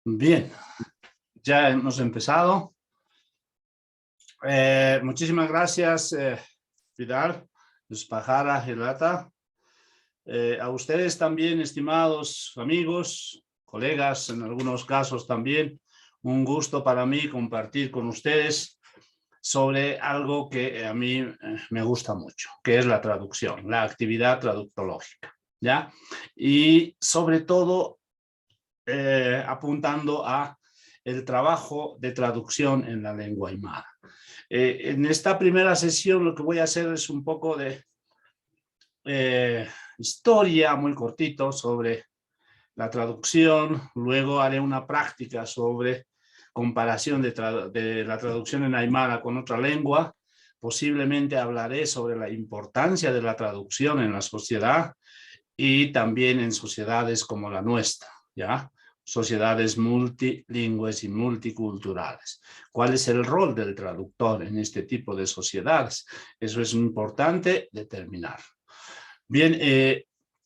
Bien, ya hemos empezado. Muchísimas gracias, Vidal, Spajara, Hirata. A ustedes también, estimados amigos, colegas, en algunos casos también, un gusto para mí compartir con ustedes sobre algo que a mí me gusta mucho, que es la traducción, la actividad traductológica, ¿ya? Y sobre todo apuntando a el trabajo de traducción en la lengua aymara. En esta primera sesión lo que voy a hacer es un poco de historia muy cortito sobre la traducción, luego haré una práctica sobre comparación de la traducción en aymara con otra lengua, posiblemente hablaré sobre la importancia de la traducción en la sociedad y también en sociedades como la nuestra, ¿ya? Sociedades multilingües y multiculturales. ¿Cuál es el rol del traductor en este tipo de sociedades? Eso es importante determinar. Bien,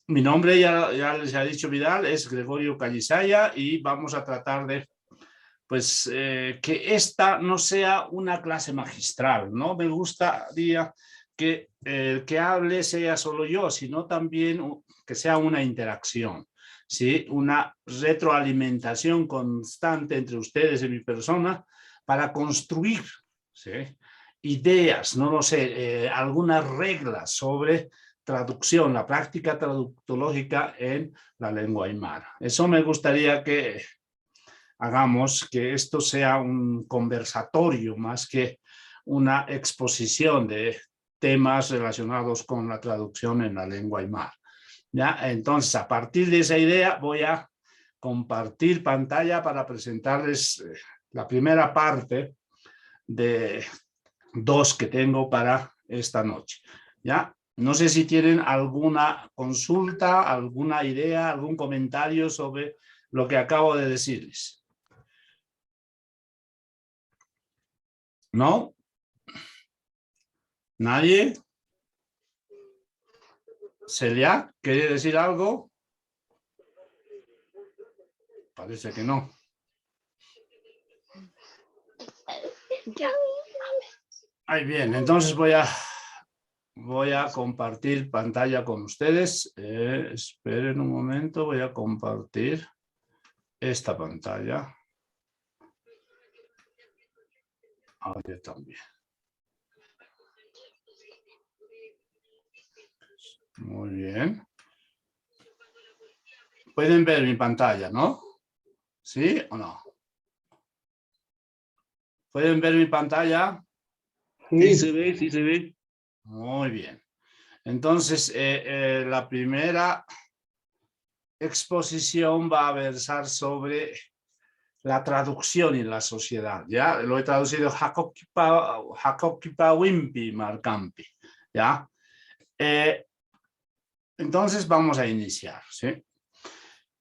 mi nombre ya les ha dicho Vidal, es Gregorio Callisaya y vamos a tratar de pues que esta no sea una clase magistral, ¿no? Me gustaría que el que hable sea solo yo, sino también que sea una interacción, ¿sí? Una retroalimentación constante entre ustedes y mi persona para construir, ¿sí? Ideas, no lo sé, algunas reglas sobre traducción, la práctica traductológica en la lengua aymara. Eso me gustaría que hagamos, que esto sea un conversatorio más que una exposición de temas relacionados con la traducción en la lengua aymara. ¿Ya? Entonces, a partir de esa idea voy a compartir pantalla para presentarles la primera parte de dos que tengo para esta noche. ¿Ya? No sé si tienen alguna consulta, alguna idea, algún comentario sobre lo que acabo de decirles. ¿No? ¿Nadie? ¿Celia? ¿Quiere decir algo? Parece que no. Ahí bien, entonces voy a compartir pantalla con ustedes. Esperen un momento, voy a compartir esta pantalla. Ahora también. Muy bien. Pueden ver mi pantalla, ¿no? ¿Sí o no? ¿Pueden ver mi pantalla? Sí, se ve, sí se ve. Muy bien. Entonces, la primera exposición va a versar sobre la traducción en la sociedad, ¿ya? Lo he traducido Hakokipa Wimpi Markampi, ¿ya? Entonces vamos a iniciar, ¿sí?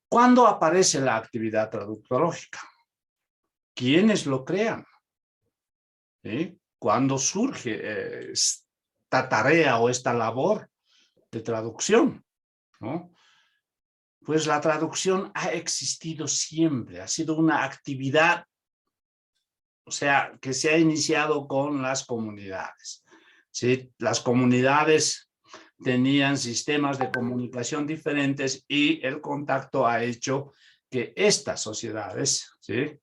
¿Cuándo aparece la actividad traductológica? ¿Quiénes lo crean? ¿Sí? ¿Cuándo surge esta tarea o esta labor de traducción? ¿No? Pues la traducción ha existido siempre, ha sido una actividad, o sea, que se ha iniciado con las comunidades. ¿Sí? Las comunidades tenían sistemas de comunicación diferentes y el contacto ha hecho que estas sociedades, ¿sí?,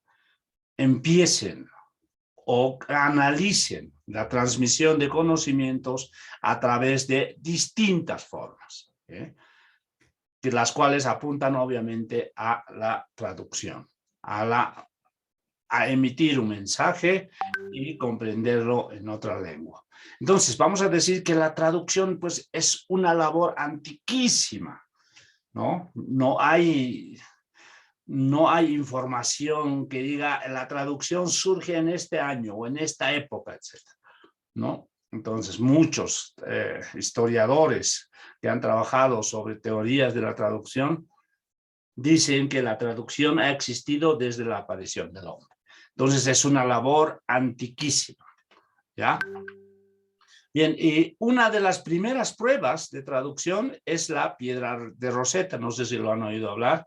empiecen o canalicen la transmisión de conocimientos a través de distintas formas, ¿sí?, de las cuales apuntan obviamente a la traducción, a emitir un mensaje y comprenderlo en otra lengua. Entonces, vamos a decir que la traducción pues, es una labor antiquísima, ¿no? No hay información que diga la traducción surge en este año o en esta época, etc., ¿no? Entonces, muchos historiadores que han trabajado sobre teorías de la traducción dicen que la traducción ha existido desde la aparición del hombre. Entonces, es una labor antiquísima, ¿ya? Bien, y una de las primeras pruebas de traducción es la piedra de Rosetta, no sé si lo han oído hablar,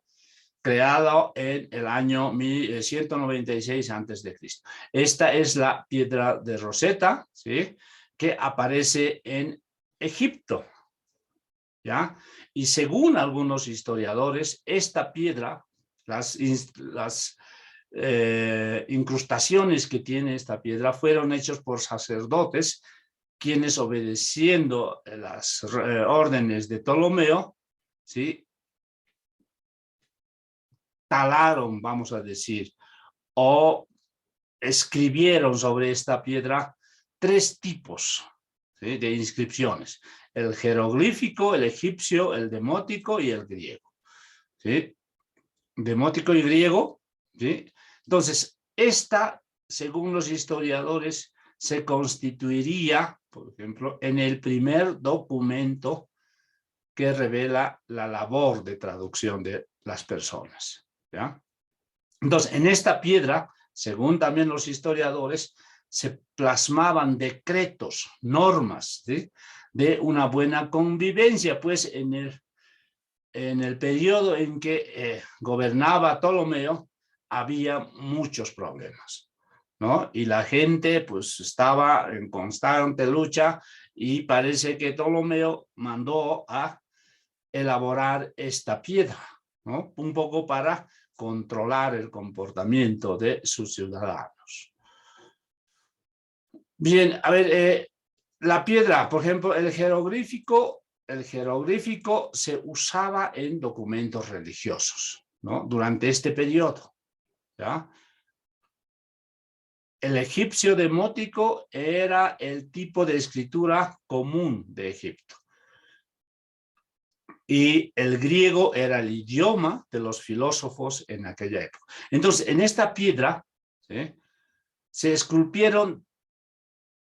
creado en el año 196 a.C. Esta es la piedra de Rosetta, ¿sí?, que aparece en Egipto, ¿ya? Y según algunos historiadores, esta piedra, las incrustaciones que tiene esta piedra fueron hechos por sacerdotes, quienes, obedeciendo las órdenes de Ptolomeo, ¿sí?, talaron, vamos a decir, o escribieron sobre esta piedra 3 tipos, ¿sí?, de inscripciones: el jeroglífico, el egipcio, el demótico y el griego, ¿sí? Demótico y griego, ¿sí? Entonces, esta, según los historiadores, se constituiría, por ejemplo, en el primer documento que revela la labor de traducción de las personas, ¿ya? Entonces, en esta piedra, según también los historiadores, se plasmaban decretos, normas, ¿sí?, de una buena convivencia, pues en el periodo en que gobernaba Ptolomeo había muchos problemas, ¿no? Y la gente pues estaba en constante lucha, y parece que Ptolomeo mandó a elaborar esta piedra, ¿no?, un poco para controlar el comportamiento de sus ciudadanos. Bien, a ver, la piedra, por ejemplo, el jeroglífico se usaba en documentos religiosos, ¿no?, durante este periodo, ¿ya? El egipcio demótico era el tipo de escritura común de Egipto. Y el griego era el idioma de los filósofos en aquella época. Entonces, en esta piedra, ¿sí?, se esculpieron,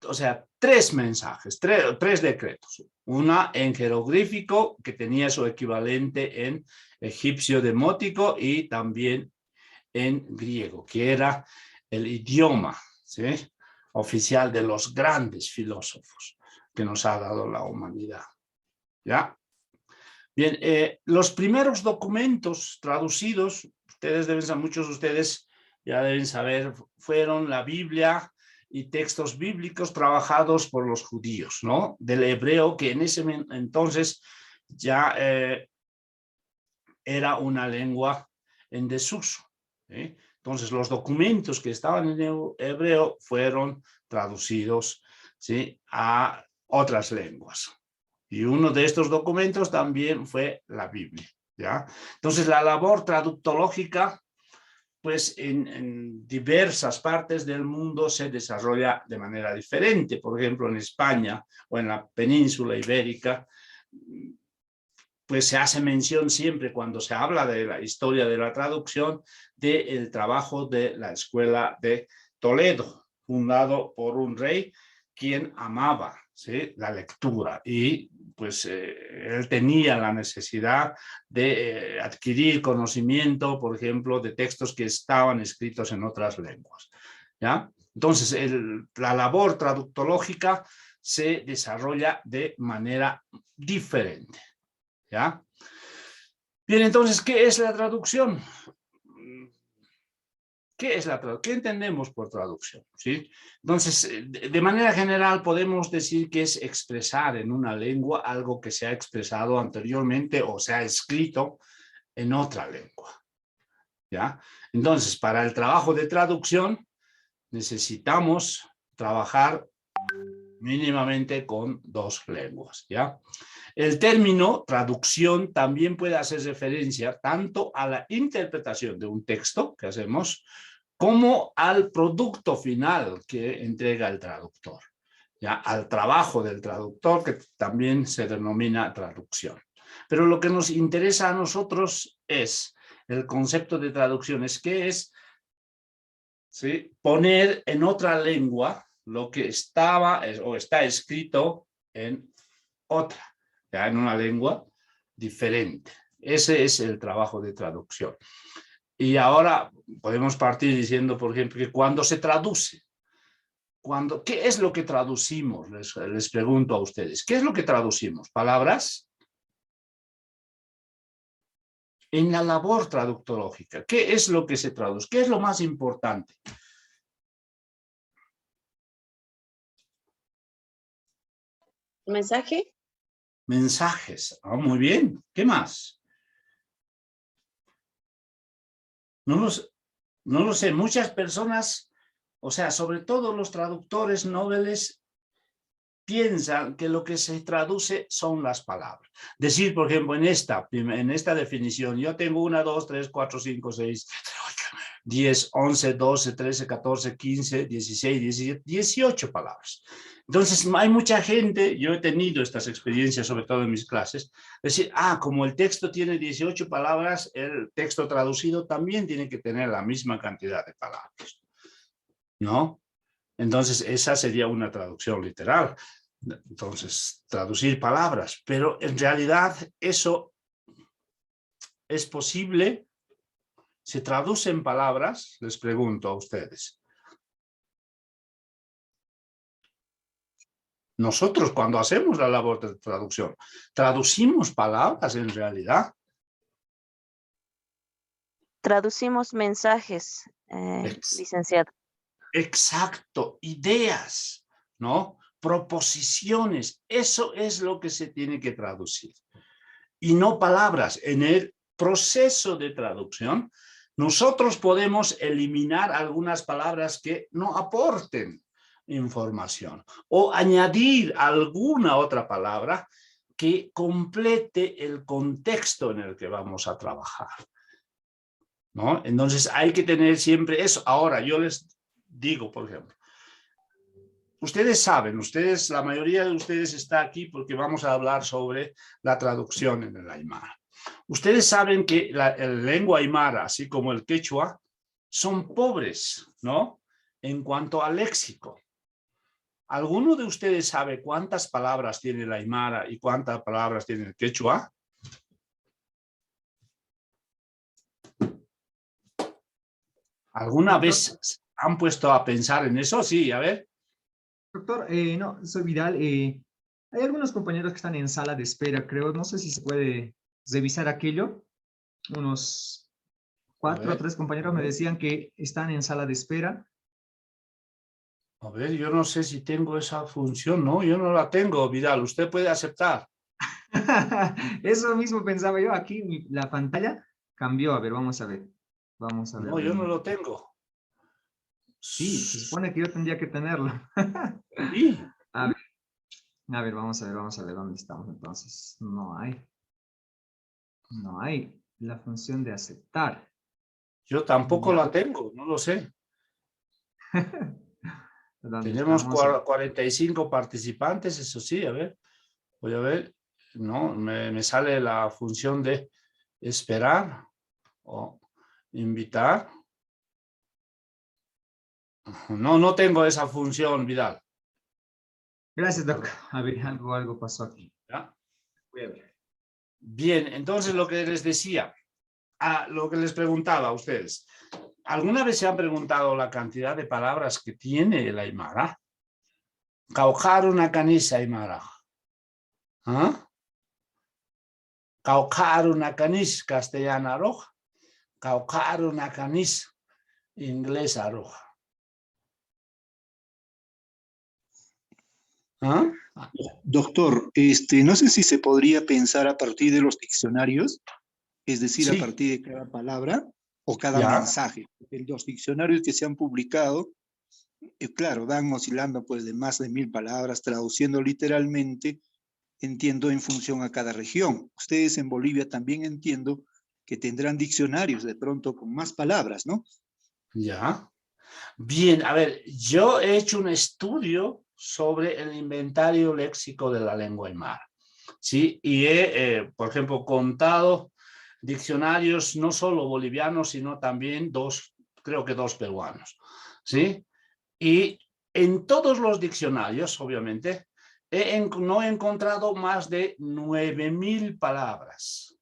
o sea, 3 mensajes, 3 decretos. Una en jeroglífico, que tenía su equivalente en egipcio demótico, y también en griego, que era el idioma, ¿sí?, oficial de los grandes filósofos que nos ha dado la humanidad, ¿ya? Bien, los primeros documentos traducidos, muchos de ustedes ya deben saber, fueron la Biblia y textos bíblicos trabajados por los judíos, ¿no?, del hebreo, que en ese entonces ya era una lengua en desuso, ¿sí? Entonces, los documentos que estaban en hebreo fueron traducidos, ¿sí?, a otras lenguas. Y uno de estos documentos también fue la Biblia, ¿ya? Entonces, la labor traductológica, pues en diversas partes del mundo se desarrolla de manera diferente. Por ejemplo, en España o en la península ibérica, pues se hace mención siempre, cuando se habla de la historia de la traducción, del trabajo de la Escuela de Toledo, fundado por un rey quien amaba, ¿sí?, la lectura, y pues él tenía la necesidad de adquirir conocimiento, por ejemplo, de textos que estaban escritos en otras lenguas, ¿ya? Entonces, la labor traductológica se desarrolla de manera diferente, ¿ya? Bien, entonces, ¿qué es la traducción? ¿Qué entendemos por traducción? ¿Sí? Entonces, de manera general podemos decir que es expresar en una lengua algo que se ha expresado anteriormente o se ha escrito en otra lengua, ¿ya? Entonces, para el trabajo de traducción necesitamos trabajar mínimamente con 2 lenguas, ¿ya? El término traducción también puede hacer referencia tanto a la interpretación de un texto que hacemos, como al producto final que entrega el traductor, ¿ya?, al trabajo del traductor, que también se denomina traducción. Pero lo que nos interesa a nosotros es el concepto de traducción, ¿qué es? ¿Sí? Poner en otra lengua lo que estaba o está escrito en otra, ya en una lengua diferente. Ese es el trabajo de traducción. Y ahora podemos partir diciendo, por ejemplo, que cuando se traduce, ¿qué es lo que traducimos? Les pregunto a ustedes, ¿qué es lo que traducimos? ¿Palabras? en la labor traductológica. ¿Qué es lo que se traduce? ¿Qué es lo más importante? ¿Mensaje? Mensajes. Ah, muy bien. ¿Qué más? No lo sé. Muchas personas, o sea, sobre todo los traductores noveles, piensan que lo que se traduce son las palabras. Decir, por ejemplo, en esta definición, yo tengo 1, 2, 3, 4, 5, 6, 10, 11, 12, 13, 14, 15, 16, 17, 18 palabras. Entonces, hay mucha gente, yo he tenido estas experiencias, sobre todo en mis clases, decir, como el texto tiene 18 palabras, el texto traducido también tiene que tener la misma cantidad de palabras, ¿no? Entonces, esa sería una traducción literal. Entonces, traducir palabras, pero en realidad eso es posible. ¿Se traducen palabras? Les pregunto a ustedes. Nosotros cuando hacemos la labor de traducción, ¿traducimos palabras en realidad? Traducimos mensajes, licenciado. Exacto, ideas, ¿no? Proposiciones, eso es lo que se tiene que traducir. Y no palabras. En el proceso de traducción, nosotros podemos eliminar algunas palabras que no aporten información o añadir alguna otra palabra que complete el contexto en el que vamos a trabajar, ¿no? Entonces hay que tener siempre eso. Ahora, yo les digo, por ejemplo, ustedes saben, la mayoría de ustedes está aquí porque vamos a hablar sobre la traducción en el Aymara. Ustedes saben que la lengua aymara, así como el quechua, son pobres, ¿no? En cuanto al léxico. ¿Alguno de ustedes sabe cuántas palabras tiene el aymara y cuántas palabras tiene el quechua? ¿Alguna vez han puesto a pensar en eso? Sí, a ver. Doctor, no, soy Vidal. Hay algunos compañeros que están en sala de espera, creo. No sé si se puede revisar aquello. Unos 4 o 3 compañeros me decían que están en sala de espera. A ver, yo no sé si tengo esa función, ¿no? Yo no la tengo, Vidal. Usted puede aceptar. Eso mismo pensaba yo. Aquí la pantalla cambió. A ver, vamos a ver. Vamos a ver. No, yo no lo tengo. Sí, se supone que yo tendría que tenerlo. Sí. A ver, vamos a ver dónde estamos entonces. No hay la función de aceptar. Yo tampoco Ya. la tengo, no lo sé. ¿Dónde Tenemos estamos? 45 participantes, eso sí, a ver. Voy a ver. No, me sale la función de esperar o invitar. No tengo esa función, Vidal. Gracias, Doc. A ver, algo pasó aquí. ¿Ya? Voy a ver. Bien, entonces lo que les decía, lo que les preguntaba a ustedes. ¿Alguna vez se han preguntado la cantidad de palabras que tiene el aymara? Caujar una canisa aymara. ¿Ah? Caujar una canis castellana roja. Caujar una canis inglesa roja. ¿Ah? Doctor, no sé si se podría pensar a partir de los diccionarios, es decir, Sí. a partir de cada palabra o cada Ya. mensaje. Los diccionarios que se han publicado, claro, van oscilando pues de más de 1000 palabras, traduciendo literalmente, entiendo, en función a cada región. Ustedes en Bolivia también entiendo que tendrán diccionarios de pronto con más palabras, ¿no? Ya. Bien, a ver, yo he hecho un estudio sobre el inventario léxico de la lengua aymara, ¿sí? Y he, por ejemplo, contado diccionarios no solo bolivianos, sino también creo que dos peruanos, ¿sí? Y en todos los diccionarios, obviamente, no he encontrado más de 9000 palabras.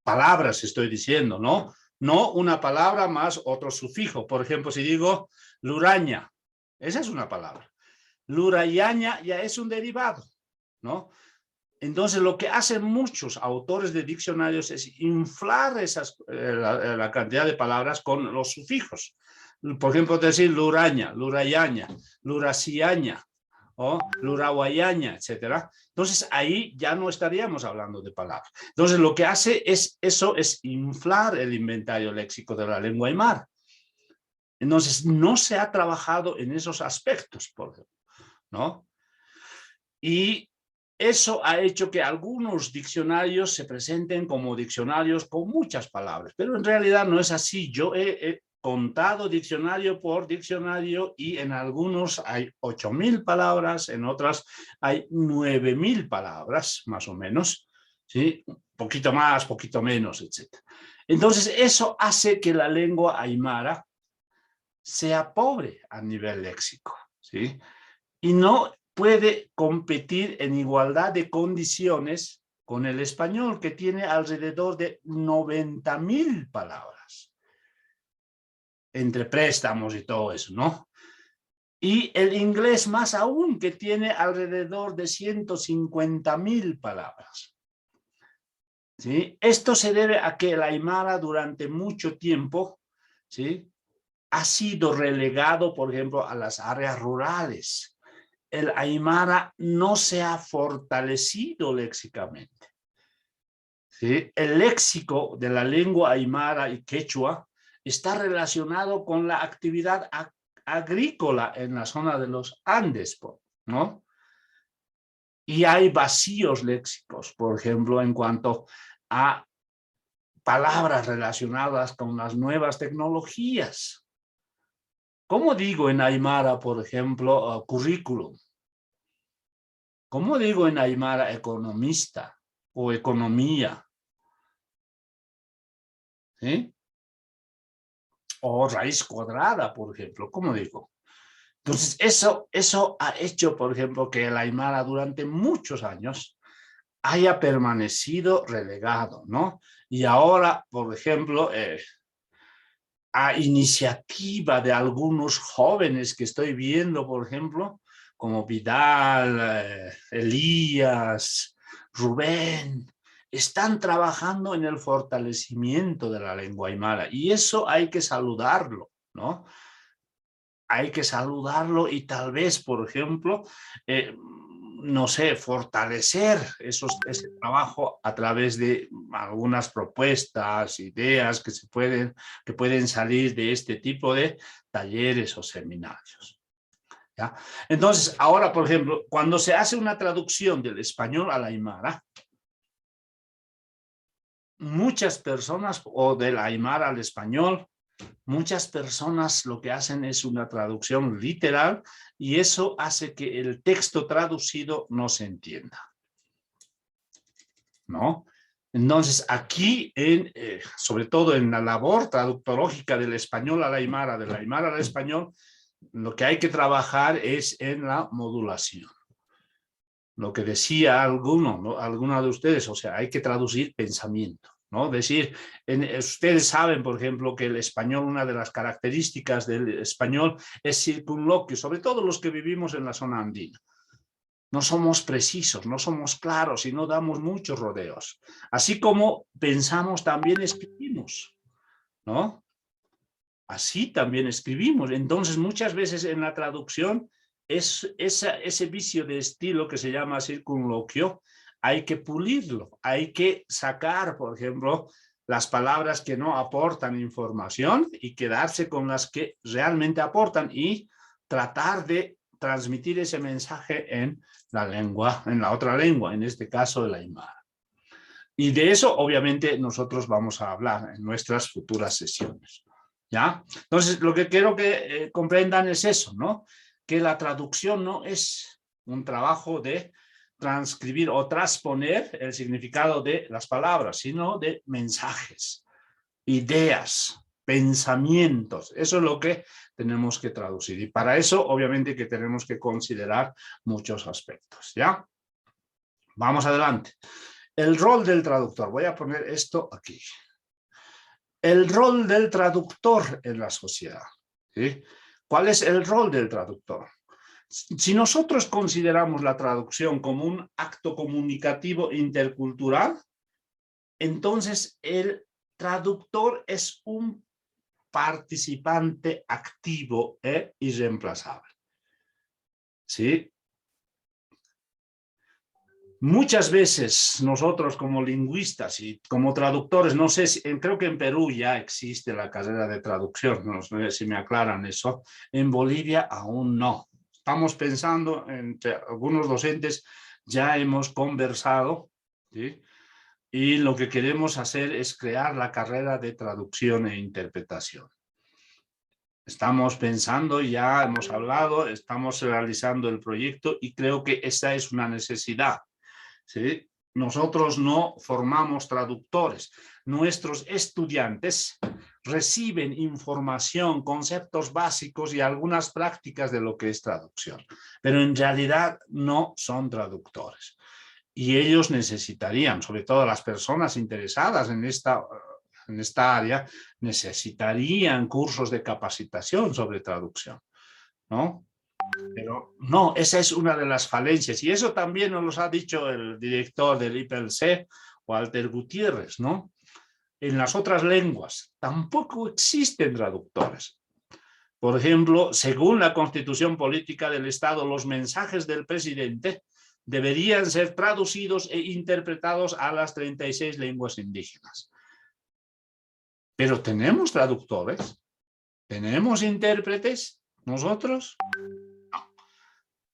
Palabras estoy diciendo, ¿no? No una palabra más otro sufijo. Por ejemplo, si digo luraña, esa es una palabra. Lurayaña ya es un derivado, ¿no? Entonces, lo que hacen muchos autores de diccionarios es inflar la cantidad de palabras con los sufijos. Por ejemplo, decir luraña, lurayaña, lurasiaña, o luraguayaña, etc. Entonces, ahí ya no estaríamos hablando de palabras. Entonces, lo que hace eso es inflar el inventario léxico de la lengua aymara. Entonces, no se ha trabajado en esos aspectos, por ejemplo, ¿no? Y eso ha hecho que algunos diccionarios se presenten como diccionarios con muchas palabras, pero en realidad no es así. Yo he contado diccionario por diccionario y en algunos hay 8.000 palabras, en otras hay 9.000 palabras, más o menos, ¿sí? Poquito más, poquito menos, etc. Entonces, eso hace que la lengua aymara sea pobre a nivel léxico, ¿sí? Y no puede competir en igualdad de condiciones con el español, que tiene alrededor de 90.000 palabras, entre préstamos y todo eso, ¿no? Y el inglés más aún, que tiene alrededor de 150.000 palabras. ¿Sí? Esto se debe a que el aymara durante mucho tiempo, ¿sí?, ha sido relegado, por ejemplo, a las áreas rurales. El aymara no se ha fortalecido léxicamente. ¿Sí? El léxico de la lengua aymara y quechua está relacionado con la actividad agrícola en la zona de los Andes, ¿no? Y hay vacíos léxicos, por ejemplo, en cuanto a palabras relacionadas con las nuevas tecnologías. ¿Cómo digo en aymara, por ejemplo, currículum? ¿Cómo digo en aymara economista o economía? ¿Sí? O raíz cuadrada, por ejemplo. ¿Cómo digo? Entonces, eso ha hecho, por ejemplo, que el aymara durante muchos años haya permanecido relegado, ¿no? Y ahora, por ejemplo, a iniciativa de algunos jóvenes que estoy viendo, por ejemplo, como Vidal, Elías, Rubén, están trabajando en el fortalecimiento de la lengua aymara, y eso hay que saludarlo, ¿no? Hay que saludarlo y tal vez, por ejemplo, no sé, fortalecer ese trabajo a través de algunas propuestas, ideas que pueden salir de este tipo de talleres o seminarios. ¿Ya? Entonces, ahora, por ejemplo, cuando se hace una traducción del español al aymara, muchas personas, o del aymara al español, muchas personas lo que hacen es una traducción literal, y eso hace que el texto traducido no se entienda, ¿no? Entonces, aquí, sobre todo en la labor traductológica del español al aymara, del aymara al español, lo que hay que trabajar es en la modulación. Lo que decía alguna de ustedes, o sea, hay que traducir pensamiento, ¿no? Decir, ustedes saben, por ejemplo, que el español, una de las características del español es circunloquio, sobre todo los que vivimos en la zona andina. No somos precisos, no somos claros y no damos muchos rodeos. Así como pensamos, también escribimos, ¿no? Así también escribimos. Entonces, muchas veces en la traducción, ese vicio de estilo que se llama circunloquio, hay que pulirlo, hay que sacar, por ejemplo, las palabras que no aportan información y quedarse con las que realmente aportan y tratar de transmitir ese mensaje en la lengua, en la otra lengua, en este caso el aymara. Y de eso, obviamente, nosotros vamos a hablar en nuestras futuras sesiones. ¿Ya? Entonces, lo que quiero que comprendan es eso, ¿no? Que la traducción no es un trabajo de transcribir o transponer el significado de las palabras, sino de mensajes, ideas, pensamientos. Eso es lo que tenemos que traducir. Y para eso, obviamente, que tenemos que considerar muchos aspectos, ¿ya? Vamos adelante. El rol del traductor. Voy a poner esto aquí. El rol del traductor en la sociedad, ¿sí? ¿Cuál es el rol del traductor? Si nosotros consideramos la traducción como un acto comunicativo intercultural, entonces el traductor es un participante activo e irreemplazable. ¿Sí? Muchas veces nosotros como lingüistas y como traductores, no sé, creo que en Perú ya existe la carrera de traducción, no sé si me aclaran eso, en Bolivia aún no. Estamos pensando, entre algunos docentes ya hemos conversado, ¿sí? Y lo que queremos hacer es crear la carrera de traducción e interpretación. Estamos pensando, ya hemos hablado, estamos realizando el proyecto y creo que esa es una necesidad. ¿Sí? Nosotros no formamos traductores. Nuestros estudiantes reciben información, conceptos básicos y algunas prácticas de lo que es traducción, pero en realidad no son traductores. Y ellos necesitarían, sobre todo las personas interesadas en esta área, necesitarían cursos de capacitación sobre traducción, ¿no? Pero no, esa es una de las falencias y eso también nos lo ha dicho el director del IPLC, Walter Gutiérrez, ¿no? En las otras lenguas tampoco existen traductores. Por ejemplo, según la Constitución Política del Estado, los mensajes del presidente deberían ser traducidos e interpretados a las 36 lenguas indígenas. Pero ¿tenemos traductores? ¿Tenemos intérpretes? ¿Nosotros?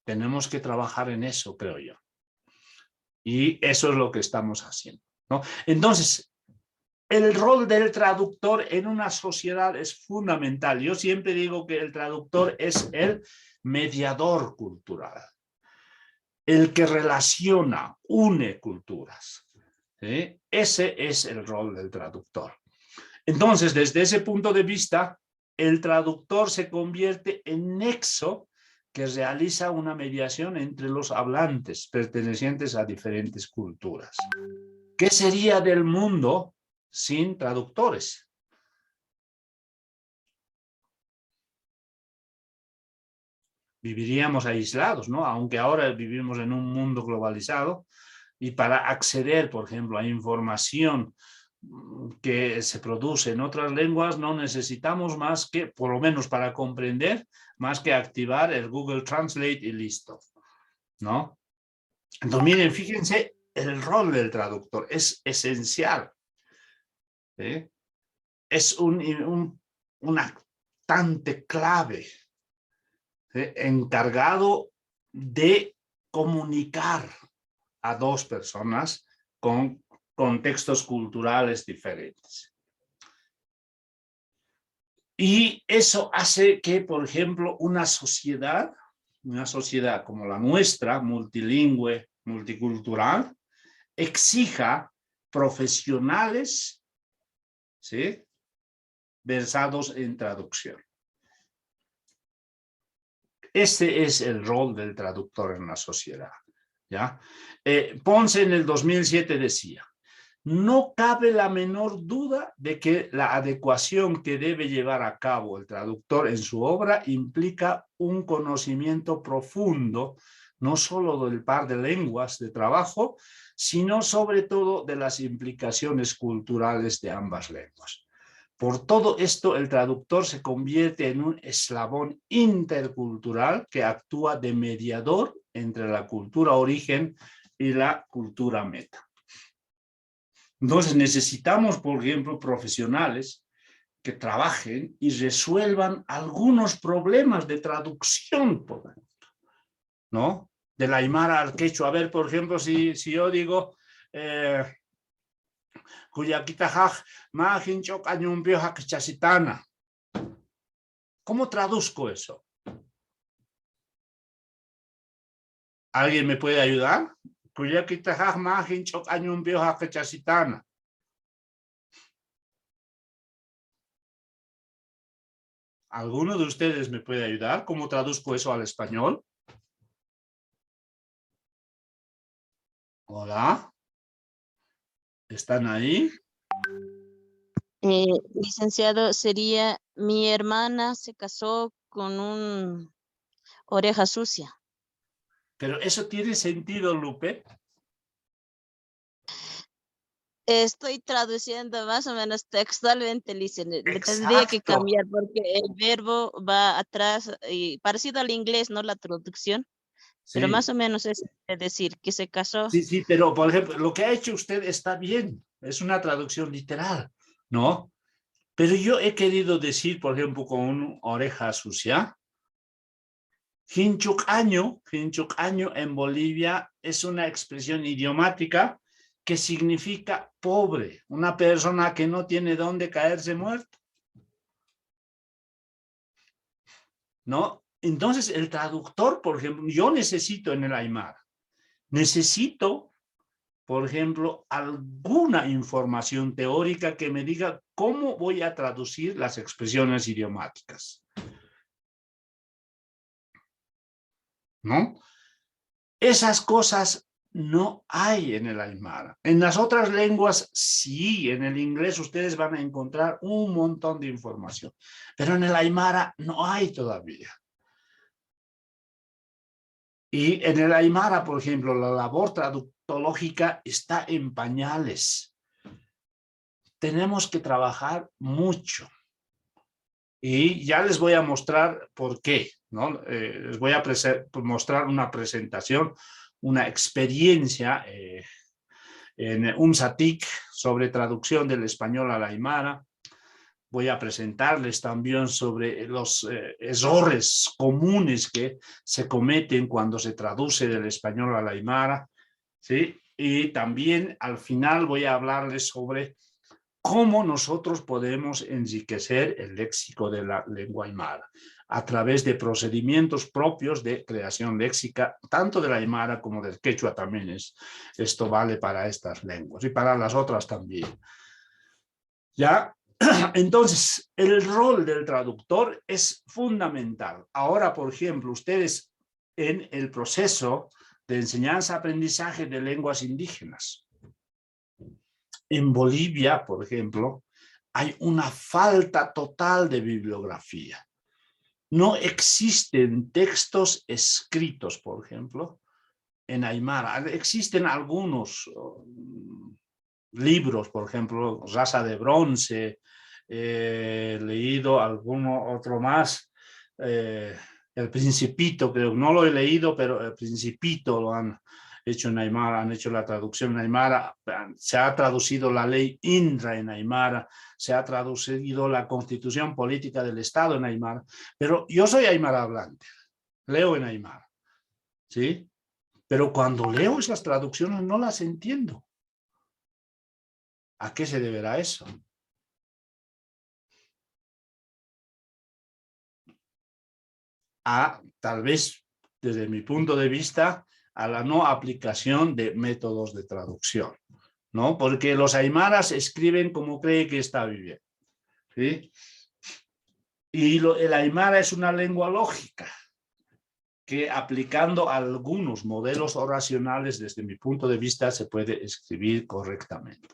Tenemos que trabajar en eso, creo yo. Y eso es lo que estamos haciendo, ¿no? Entonces, el rol del traductor en una sociedad es fundamental. Yo siempre digo que el traductor es el mediador cultural, el que relaciona, une culturas, ¿sí? Ese es el rol del traductor. Entonces, desde ese punto de vista, el traductor se convierte en nexo que realiza una mediación entre los hablantes pertenecientes a diferentes culturas. ¿Qué sería del mundo sin traductores? Viviríamos aislados, ¿no? Aunque ahora vivimos en un mundo globalizado y para acceder, por ejemplo, a información que se produce en otras lenguas no necesitamos más que, por lo menos para comprender, más que activar el Google Translate y listo, ¿no? Entonces, miren, fíjense, el rol del traductor es esencial, ¿sí? Es un actante clave, ¿sí? Encargado de comunicar a dos personas con contextos culturales diferentes. Y eso hace que, por ejemplo, una sociedad como la nuestra, multilingüe, multicultural, exija profesionales, ¿sí?, versados en traducción. Este es el rol del traductor en la sociedad, ¿ya? Ponce en el 2007 decía: no cabe la menor duda de que la adecuación que debe llevar a cabo el traductor en su obra implica un conocimiento profundo, no solo del par de lenguas de trabajo, sino sobre todo de las implicaciones culturales de ambas lenguas. Por todo esto, el traductor se convierte en un eslabón intercultural que actúa de mediador entre la cultura origen y la cultura meta. Entonces necesitamos, por ejemplo, profesionales que trabajen y resuelvan algunos problemas de traducción, por ejemplo, ¿no? Del aymara al quechua. A ver, por ejemplo, si yo digo ¿cómo traduzco eso? ¿Alguien me puede ayudar? ¿Alguno de ustedes me puede ayudar? ¿Cómo traduzco eso al español? Hola. ¿Están ahí? Licenciado, sería: mi hermana se casó con un oreja sucia. Pero eso tiene sentido, Lupe. Estoy traduciendo más o menos textualmente, Licen. Le tendría que Exacto. cambiar porque el verbo va atrás y parecido al inglés, ¿no? La traducción. Pero más Sí, o menos es decir que se casó. sí, pero por ejemplo, lo que ha hecho usted está bien. Es una traducción literal, ¿no? Pero yo he querido decir, por ejemplo, con una oreja sucia, hinchucaño en Bolivia es una expresión idiomática que significa pobre, una persona que no tiene dónde caerse muerto, ¿no? Entonces el traductor, por ejemplo, yo necesito en el Aymara, necesito, por ejemplo, alguna información teórica que me diga cómo voy a traducir las expresiones idiomáticas, ¿no? Esas cosas no hay en el Aymara. En las otras lenguas sí, en el inglés ustedes van a encontrar un montón de información, pero en el Aymara no hay todavía. Y en el Aymara, por ejemplo, la labor traductológica está en pañales. Tenemos que trabajar mucho. Y ya les voy a mostrar por qué, ¿no? Les voy a mostrar una presentación, una experiencia en UNSATIC sobre traducción del español al Aymara. Voy a presentarles también sobre los errores comunes que se cometen cuando se traduce del español al Aymara, ¿sí? Y también al final voy a hablarles sobre cómo nosotros podemos enriquecer el léxico de la lengua aymara a través de procedimientos propios de creación léxica, tanto del aymara como del quechua también esto vale para estas lenguas y para las otras también. ¿Ya? Entonces, el rol del traductor es fundamental. Ahora, por ejemplo, ustedes en el proceso de enseñanza-aprendizaje de lenguas indígenas, en Bolivia, por ejemplo, hay una falta total de bibliografía. No existen textos escritos, por ejemplo, en aymara. Existen algunos libros, por ejemplo, Raza de Bronce, leído alguno otro más, El Principito, creo que no lo he leído, pero El Principito lo han hecho en aymara, han hecho la traducción en aymara, se ha traducido la ley INRA en aymara, se ha traducido la constitución política del Estado en aymara, pero yo soy aymara hablante, leo en aymara, ¿sí? Pero cuando leo esas traducciones no las entiendo. ¿A qué se deberá eso? Tal vez, desde mi punto de vista, a la no aplicación de métodos de traducción, ¿no? Porque los aymaras escriben como cree que está viviendo, ¿sí? Y el aymara es una lengua lógica que aplicando algunos modelos oracionales, desde mi punto de vista, se puede escribir correctamente,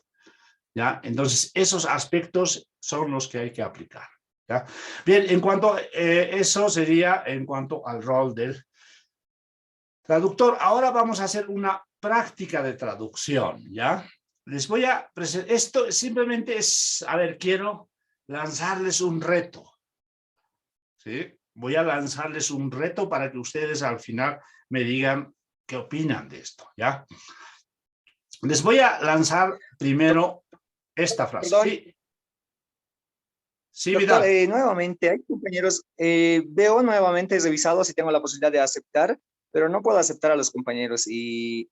¿ya? Entonces, esos aspectos son los que hay que aplicar, ¿ya? Bien, en cuanto eso sería en cuanto al rol del traductor. Ahora vamos a hacer una práctica de traducción, ¿ya? Les voy a presentar, esto simplemente es, a ver, quiero lanzarles un reto, ¿sí? Voy a lanzarles un reto para que ustedes al final me digan qué opinan de esto, ¿ya? Les voy a lanzar primero esta frase. Perdón. Sí, sí, Doctor, Vidal. nuevamente, hay compañeros, veo nuevamente revisado si tengo la posibilidad de aceptar, pero no puedo aceptar a los compañeros y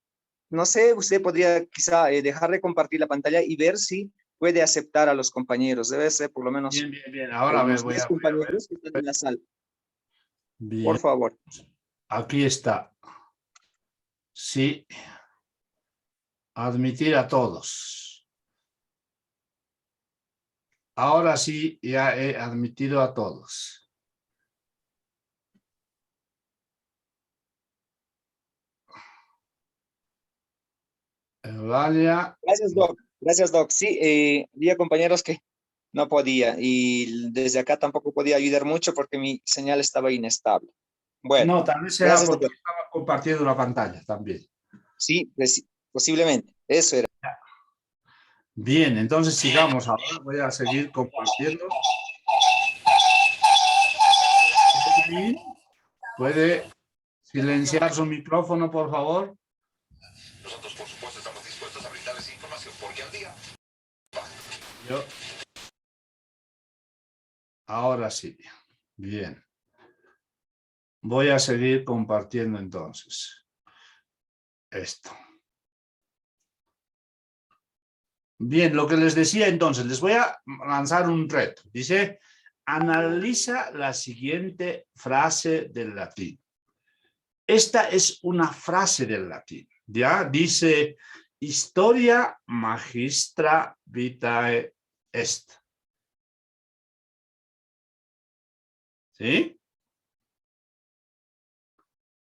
no sé, usted podría quizá dejar de compartir la pantalla y ver si puede aceptar a los compañeros. Debe ser por lo menos Bien, bien, bien. Ahora unos voy 10 a ver. compañeros que están en la sala. Bien, Por favor. aquí está. Sí. Admitir a todos. Ahora sí, ya he admitido a todos. Evalia. Gracias, Doc. Gracias, Doc. Sí, había compañeros que no podía y desde acá tampoco podía ayudar mucho porque mi señal estaba inestable. Bueno, No, tal vez sea gracias, porque doctor. estaba compartiendo la pantalla también. Sí, posiblemente. Eso era. Bien, entonces sigamos ahora. Voy a seguir compartiendo. ¿Puede silenciar su micrófono, por favor? Nosotros, por supuesto, estamos dispuestos a brindarles información porque al día. Ahora sí. Bien. Voy a seguir compartiendo entonces esto. Bien, lo que les decía entonces, les voy a lanzar un reto. Dice, analiza la siguiente frase del latín. Esta es una frase del latín, ¿ya? Dice, historia magistra vitae est. ¿Sí?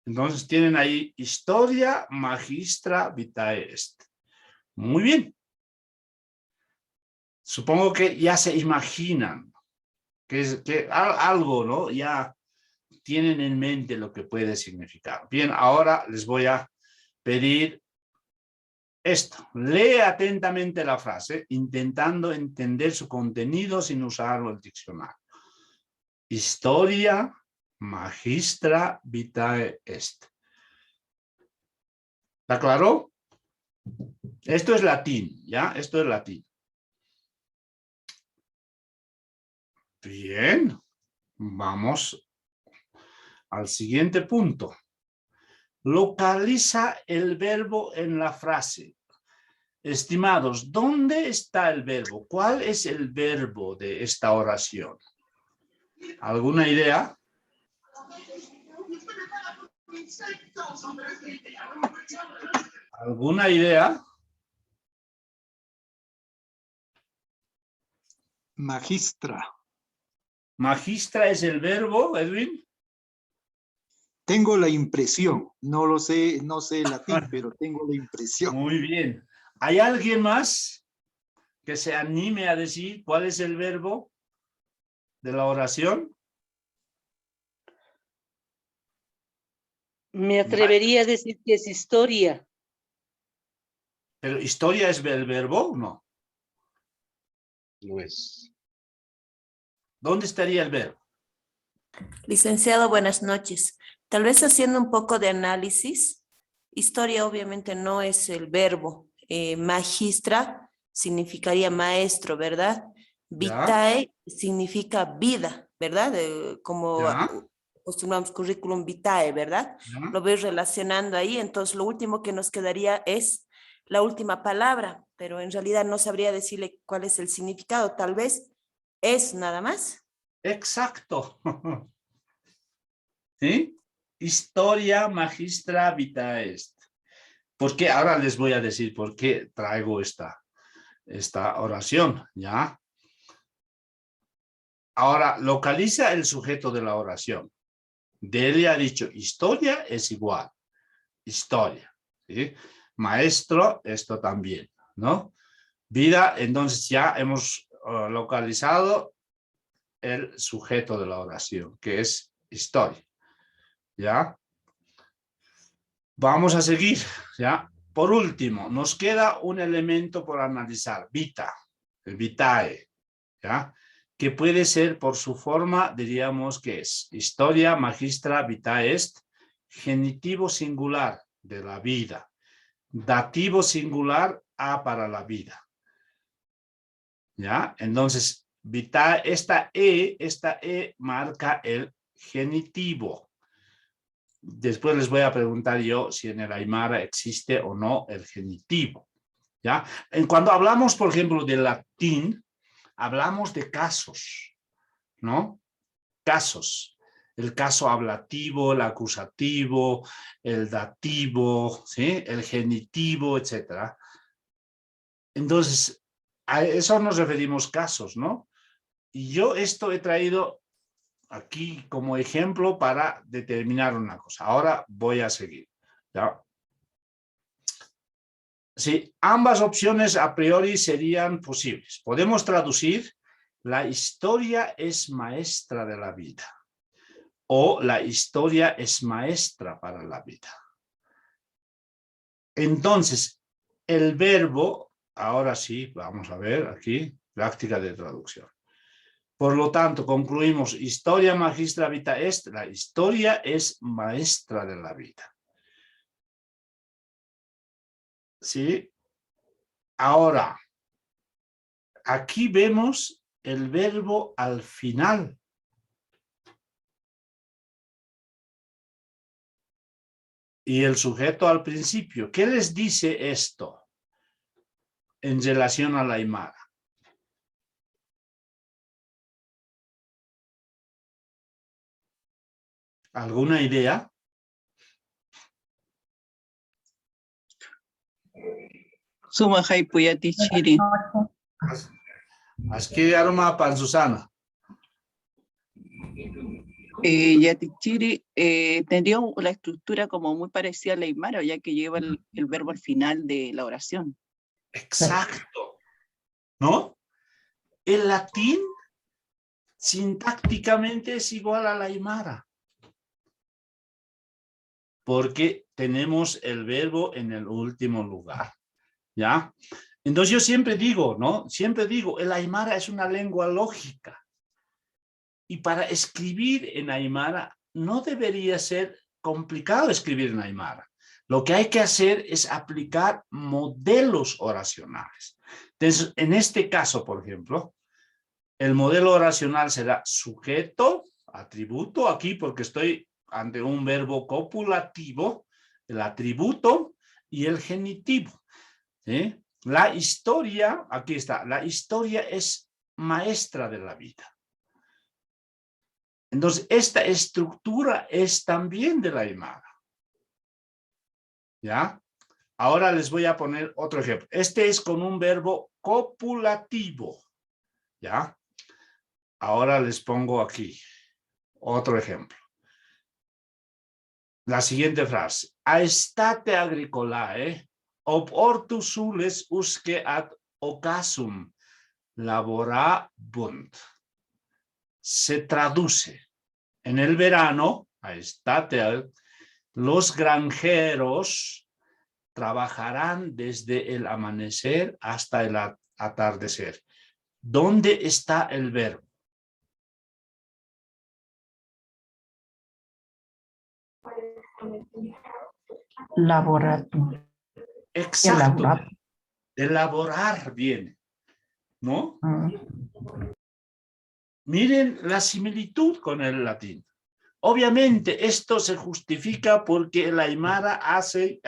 Entonces tienen ahí, historia magistra vitae est. Muy bien. Supongo que ya se imaginan que algo, ¿no? Ya tienen en mente lo que puede significar. Bien, ahora les voy a pedir esto. Lee atentamente la frase, intentando entender su contenido sin usar el diccionario. Historia magistra vitae est. ¿Está claro? Esto es latín, ¿ya? Esto es latín. Bien, vamos al siguiente punto. Localiza el verbo en la frase. Estimados, ¿dónde está el verbo? ¿Cuál es el verbo de esta oración? ¿Alguna idea? ¿Alguna idea? Magistra. ¿Magistra es el verbo, Edwin? Tengo la impresión, no lo sé, no sé el latín, pero tengo la impresión. Muy bien. ¿Hay alguien más que se anime a decir cuál es el verbo de la oración? Me atrevería a decir que es historia. ¿Pero historia es el verbo o no? No es. ¿Dónde estaría el verbo? Licenciado, buenas noches. Tal vez haciendo un poco de análisis, historia obviamente no es el verbo. Magistra significaría maestro, ¿verdad? Vitae significa vida, ¿verdad? Como Ya. acostumbramos currículum vitae, ¿verdad? ¿Ya? Lo ves relacionando ahí, entonces lo último que nos quedaría es la última palabra, pero en realidad no sabría decirle cuál es el significado, tal vez es nada más. Exacto. ¿Sí? Historia magistra vitae est. ¿Por qué? Ahora les voy a decir por qué traigo esta oración, ¿ya? Ahora, localiza el sujeto de la oración. Delia ha dicho, historia es igual. Historia, ¿sí? Maestro, esto también, ¿no? Vida, entonces ya hemos localizado el sujeto de la oración, que es historia, ¿ya? Vamos a seguir, ¿ya? Por último, nos queda un elemento por analizar, vita, el vitae, ¿ya? Que puede ser por su forma, diríamos que es historia magistra vitae est, genitivo singular de la vida, dativo singular a para la vida, ¿ya? Entonces, vitae, esta E marca el genitivo. Después les voy a preguntar yo si en el Aymara existe o no el genitivo, ¿ya? Cuando hablamos, por ejemplo, del latín, hablamos de casos, ¿no? Casos. El caso ablativo, el acusativo, el dativo, ¿sí? El genitivo, etc. Entonces, a eso nos referimos casos, ¿no? Y yo esto he traído aquí como ejemplo para determinar una cosa. Ahora voy a seguir, ¿ya? Sí, ambas opciones a priori serían posibles. Podemos traducir, la historia es maestra de la vida. o la historia es maestra para la vida. Entonces, el verbo, ahora sí, vamos a ver aquí, práctica de traducción. Por lo tanto, concluimos, historia magistra vita est, la historia es maestra de la vida. ¿Sí? Ahora, aquí vemos el verbo al final. Y el sujeto al principio. ¿Qué les dice esto en relación a la aymara? ¿Alguna idea? Suma haipuyati chiri. Aski aroma pan Susana. Yatichiri tendría la estructura como muy parecida a la aymara, ya que lleva el verbo al final de la oración. Exacto. ¿No? El latín sintácticamente es igual a la aymara. Porque tenemos el verbo en el último lugar. ¿Ya? Entonces yo siempre digo, ¿no? Siempre digo, el aymara es una lengua lógica. Y para escribir en aymara no debería ser complicado escribir en aymara. Lo que hay que hacer es aplicar modelos oracionales. Entonces, en este caso, por ejemplo, el modelo oracional será sujeto, atributo, aquí porque estoy ante un verbo copulativo, el atributo y el genitivo. ¿Sí? La historia, aquí está, la historia es maestra de la vida. Entonces, esta estructura es también de la aymara. ¿Ya? Ahora les voy a poner otro ejemplo. Este es con un verbo copulativo. ¿Ya? Ahora les pongo aquí otro ejemplo. La siguiente frase. Aestate agricolae, ob ortus sules usque ad occasum laborabunt. Se traduce. En el verano, aestate, los granjeros trabajarán desde el amanecer hasta el atardecer. ¿Dónde está el verbo? Laborato. Exacto. Elaborar. Elaborar viene, ¿no? Mm. Miren la similitud con el latín. Obviamente esto se justifica porque el aymara ha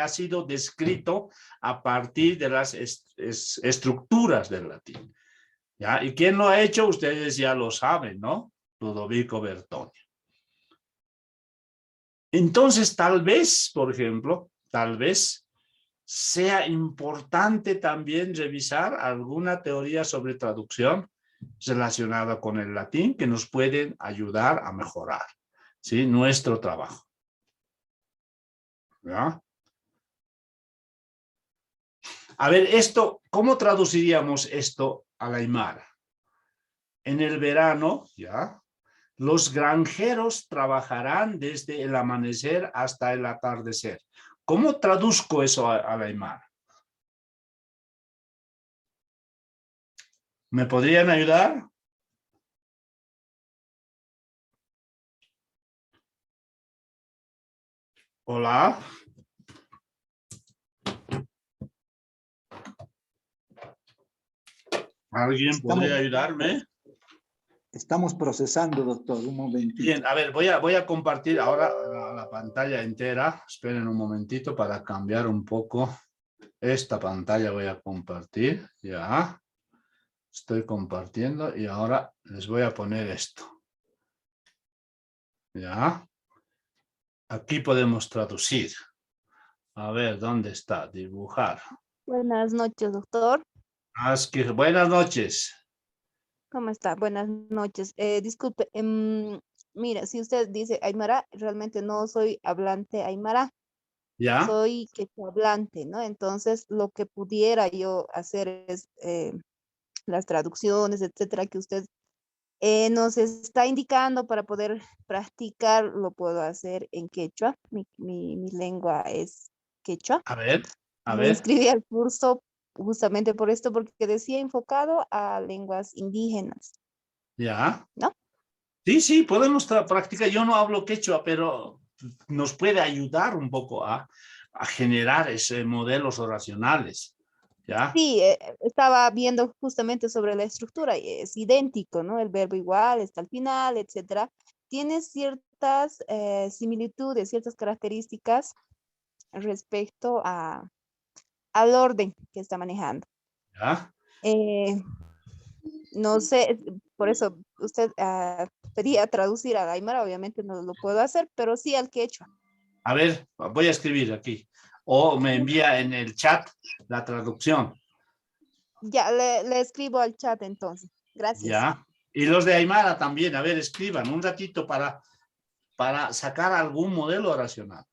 sido descrito a partir de las estructuras del latín. ¿Ya? ¿Y quién lo ha hecho? Ustedes ya lo saben, ¿no? Ludovico Bertoni. Entonces, tal vez, por ejemplo, tal vez sea importante también revisar alguna teoría sobre traducción relacionada con el latín que nos pueden ayudar a mejorar, ¿sí? Nuestro trabajo. ¿Ya? A ver, esto, ¿cómo traduciríamos esto a la aymara? En el verano, ¿ya? Los granjeros trabajarán desde el amanecer hasta el atardecer. ¿Cómo traduzco eso a la aymara? ¿Me podrían ayudar? Hola. ¿Alguien podría ayudarme? Estamos procesando, doctor, un momentito. Bien, a ver, voy a compartir ahora la pantalla entera. Esperen un momentito para cambiar un poco. Esta pantalla voy a compartir. Ya. Estoy compartiendo y ahora les voy a poner esto. Ya. Aquí podemos traducir. A ver, ¿dónde está? Dibujar. Buenas noches, doctor. Buenas noches. ¿Cómo está? Buenas noches. Disculpe, mira, si usted dice aymara, realmente no soy hablante aymara, ¿Ya? soy quechohablante, ¿no? Entonces, lo que pudiera yo hacer es las traducciones, etcétera, que usted nos está indicando para poder practicar, lo puedo hacer en quechua. Mi lengua es quechua. A ver, a Me ver. inscribí al curso justamente por esto, porque decía enfocado a lenguas indígenas, Ya. ¿no? Sí, sí, podemos practicar. Yo no hablo quechua, pero nos puede ayudar un poco a generar esos modelos oracionales. ¿Ya? Sí, estaba viendo justamente sobre la estructura, y es idéntico, ¿no? El verbo igual está al final, etcétera. Tiene ciertas similitudes, ciertas características respecto al orden que está manejando. ¿Ya? No sé, por eso usted pedía traducir al aymara, obviamente no lo puedo hacer, pero sí al quechua. A ver, voy a escribir aquí. O me envía en el chat la traducción. Ya, le escribo al chat entonces. Gracias. Ya. Y los de Aymara también. A ver, escriban un ratito para sacar algún modelo oracional.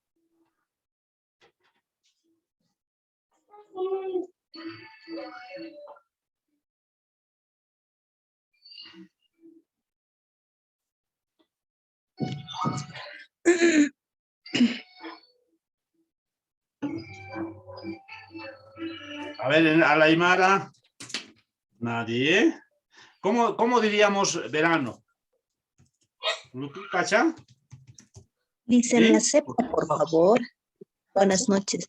A ver, a la Aymara, nadie. ¿Cómo diríamos verano? ¿Cacha? Dice, ¿Sí? ¿me acepta, por favor? Buenas noches.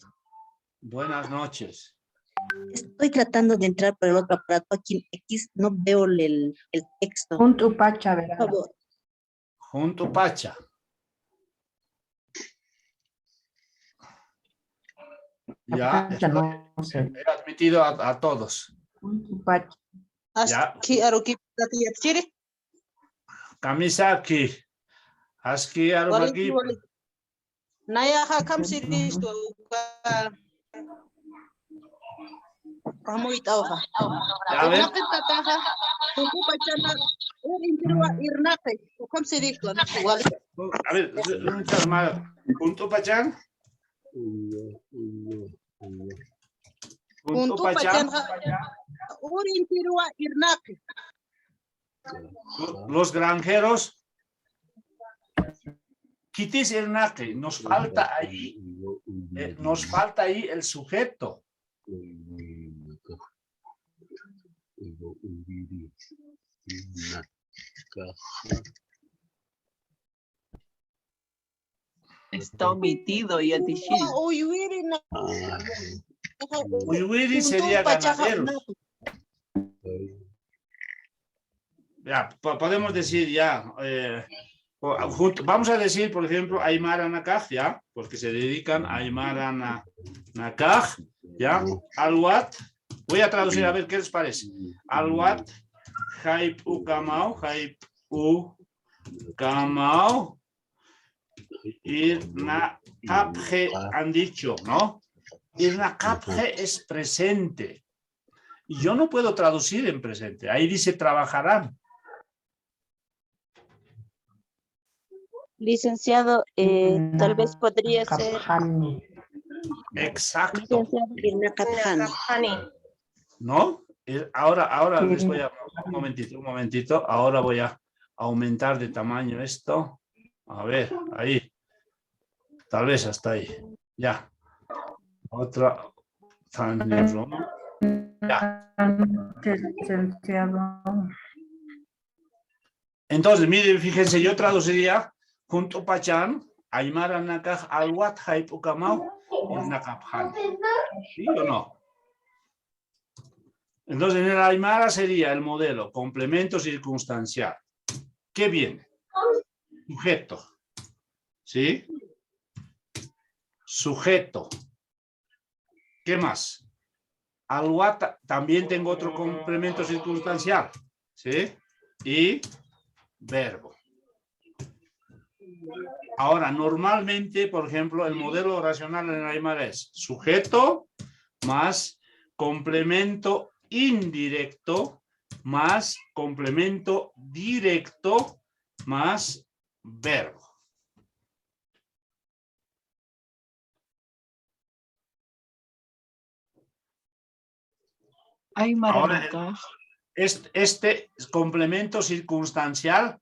Buenas noches. Estoy tratando de entrar por el otro aparato. Aquí en X no veo el texto. Junto Pacha, Por ¿verdad? favor. Junto Pacha. Ya, Pacha, no sé. he admitido a todos. Junto Pacha. Ya. Aski aruki platiyachiri. Kamisaki. Aski arubaki. Naya hakam siristo. Ramuit auha. A ver. A ver, Junto Pachán. Junto Pachán. Los granjeros. Quitis Irnake. Nos falta ahí el sujeto. Está omitido y Uyuiri sería ganaderos. Ya, podemos decir ya. Vamos a decir, por ejemplo, Aymara Nakaj, ya, porque se dedican a Aymara Nakaj, ya. Alwat, voy a traducir a ver qué les parece. Alwat, Haip U Kamau, Irna Kapje han dicho, ¿no? Irna Kapje es presente. Y yo no puedo traducir en presente. Ahí dice trabajarán. Licenciado, tal vez podría ser. Exacto. Licenciado, ¿No? Ahora les voy a... Un momentito. Ahora voy a aumentar de tamaño esto. A ver, ahí. Tal vez hasta ahí. Ya. Otra. Ya. Entonces, miren, fíjense, yo traduciría junto Pachán, Aymara Nakaj, Alwat, Haipukamau, Nakaphan. ¿Sí o no? Entonces, en el Aymara sería el modelo complemento circunstancial. ¿Qué viene? Sujeto. ¿Sí? Sujeto. ¿Qué más? Alwat, también tengo otro complemento circunstancial. ¿Sí? Y verbo. Ahora, normalmente, por ejemplo, el modelo oracional en Aymara es sujeto más complemento indirecto más complemento directo más verbo. Aymara Ahora, Nakaj Este complemento circunstancial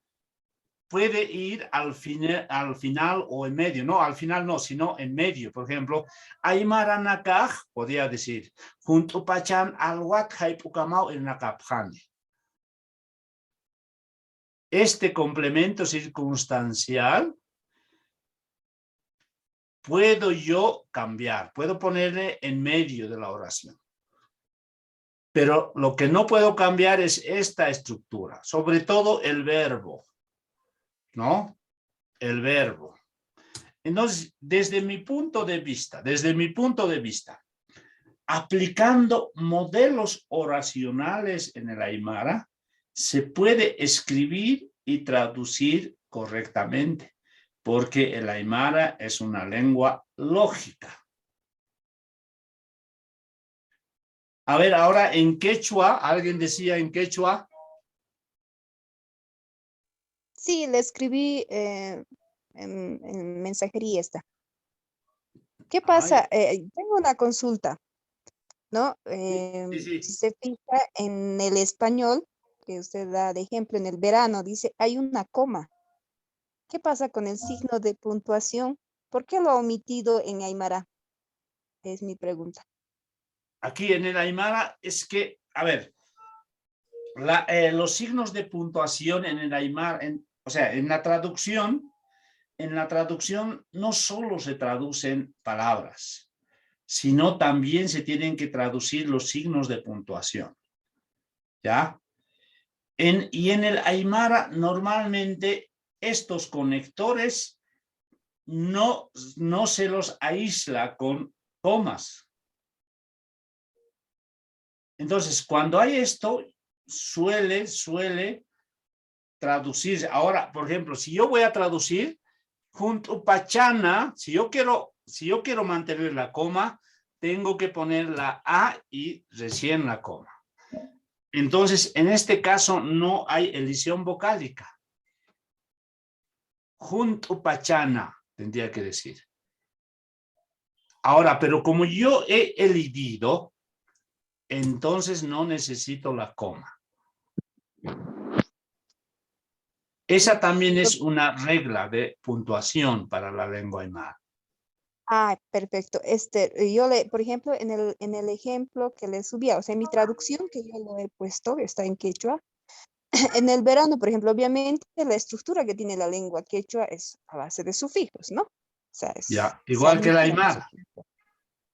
puede ir al final o en medio. No, al final no, sino en medio. Por ejemplo, Aymara nakaj, podría decir, junto pachan al wakhai pukamau el nakapjani. Este complemento circunstancial puedo yo cambiar, puedo ponerle en medio de la oración. Pero lo que no puedo cambiar es esta estructura, sobre todo el verbo, ¿no? El verbo. Entonces, desde mi punto de vista, aplicando modelos oracionales en el Aymara, se puede escribir y traducir correctamente, porque el Aymara es una lengua lógica. A ver, ahora en quechua, ¿alguien decía en quechua? Sí, le escribí en mensajería esta. ¿Qué pasa? Tengo una consulta, ¿no? Sí. Si se fija en el español, que usted da de ejemplo en el verano, dice, hay una coma. ¿Qué pasa con el signo de puntuación? ¿Por qué lo ha omitido en Aymara? Es mi pregunta. Aquí en el Aymara es que, a ver, los signos de puntuación en el Aymara, o sea, en la traducción no solo se traducen palabras, sino también se tienen que traducir los signos de puntuación. ¿Ya? Y en el Aymara normalmente estos conectores no se los aísla con comas. Entonces, cuando hay esto, suele traducirse. Ahora, por ejemplo, si yo voy a traducir junto pachana, si yo quiero mantener la coma, tengo que poner la A y recién la coma. Entonces, en este caso no hay elisión vocálica. Junto pachana, tendría que decir. Ahora, pero como yo he elidido, entonces no necesito la coma. Esa también es una regla de puntuación para la lengua aymara. Ah, perfecto. Por ejemplo, en el ejemplo que le subía, o sea, en mi traducción que yo lo he puesto, está en quechua. En el verano, por ejemplo, obviamente la estructura que tiene la lengua quechua es a base de sufijos, ¿no? O sea, Ya, igual que el aymara.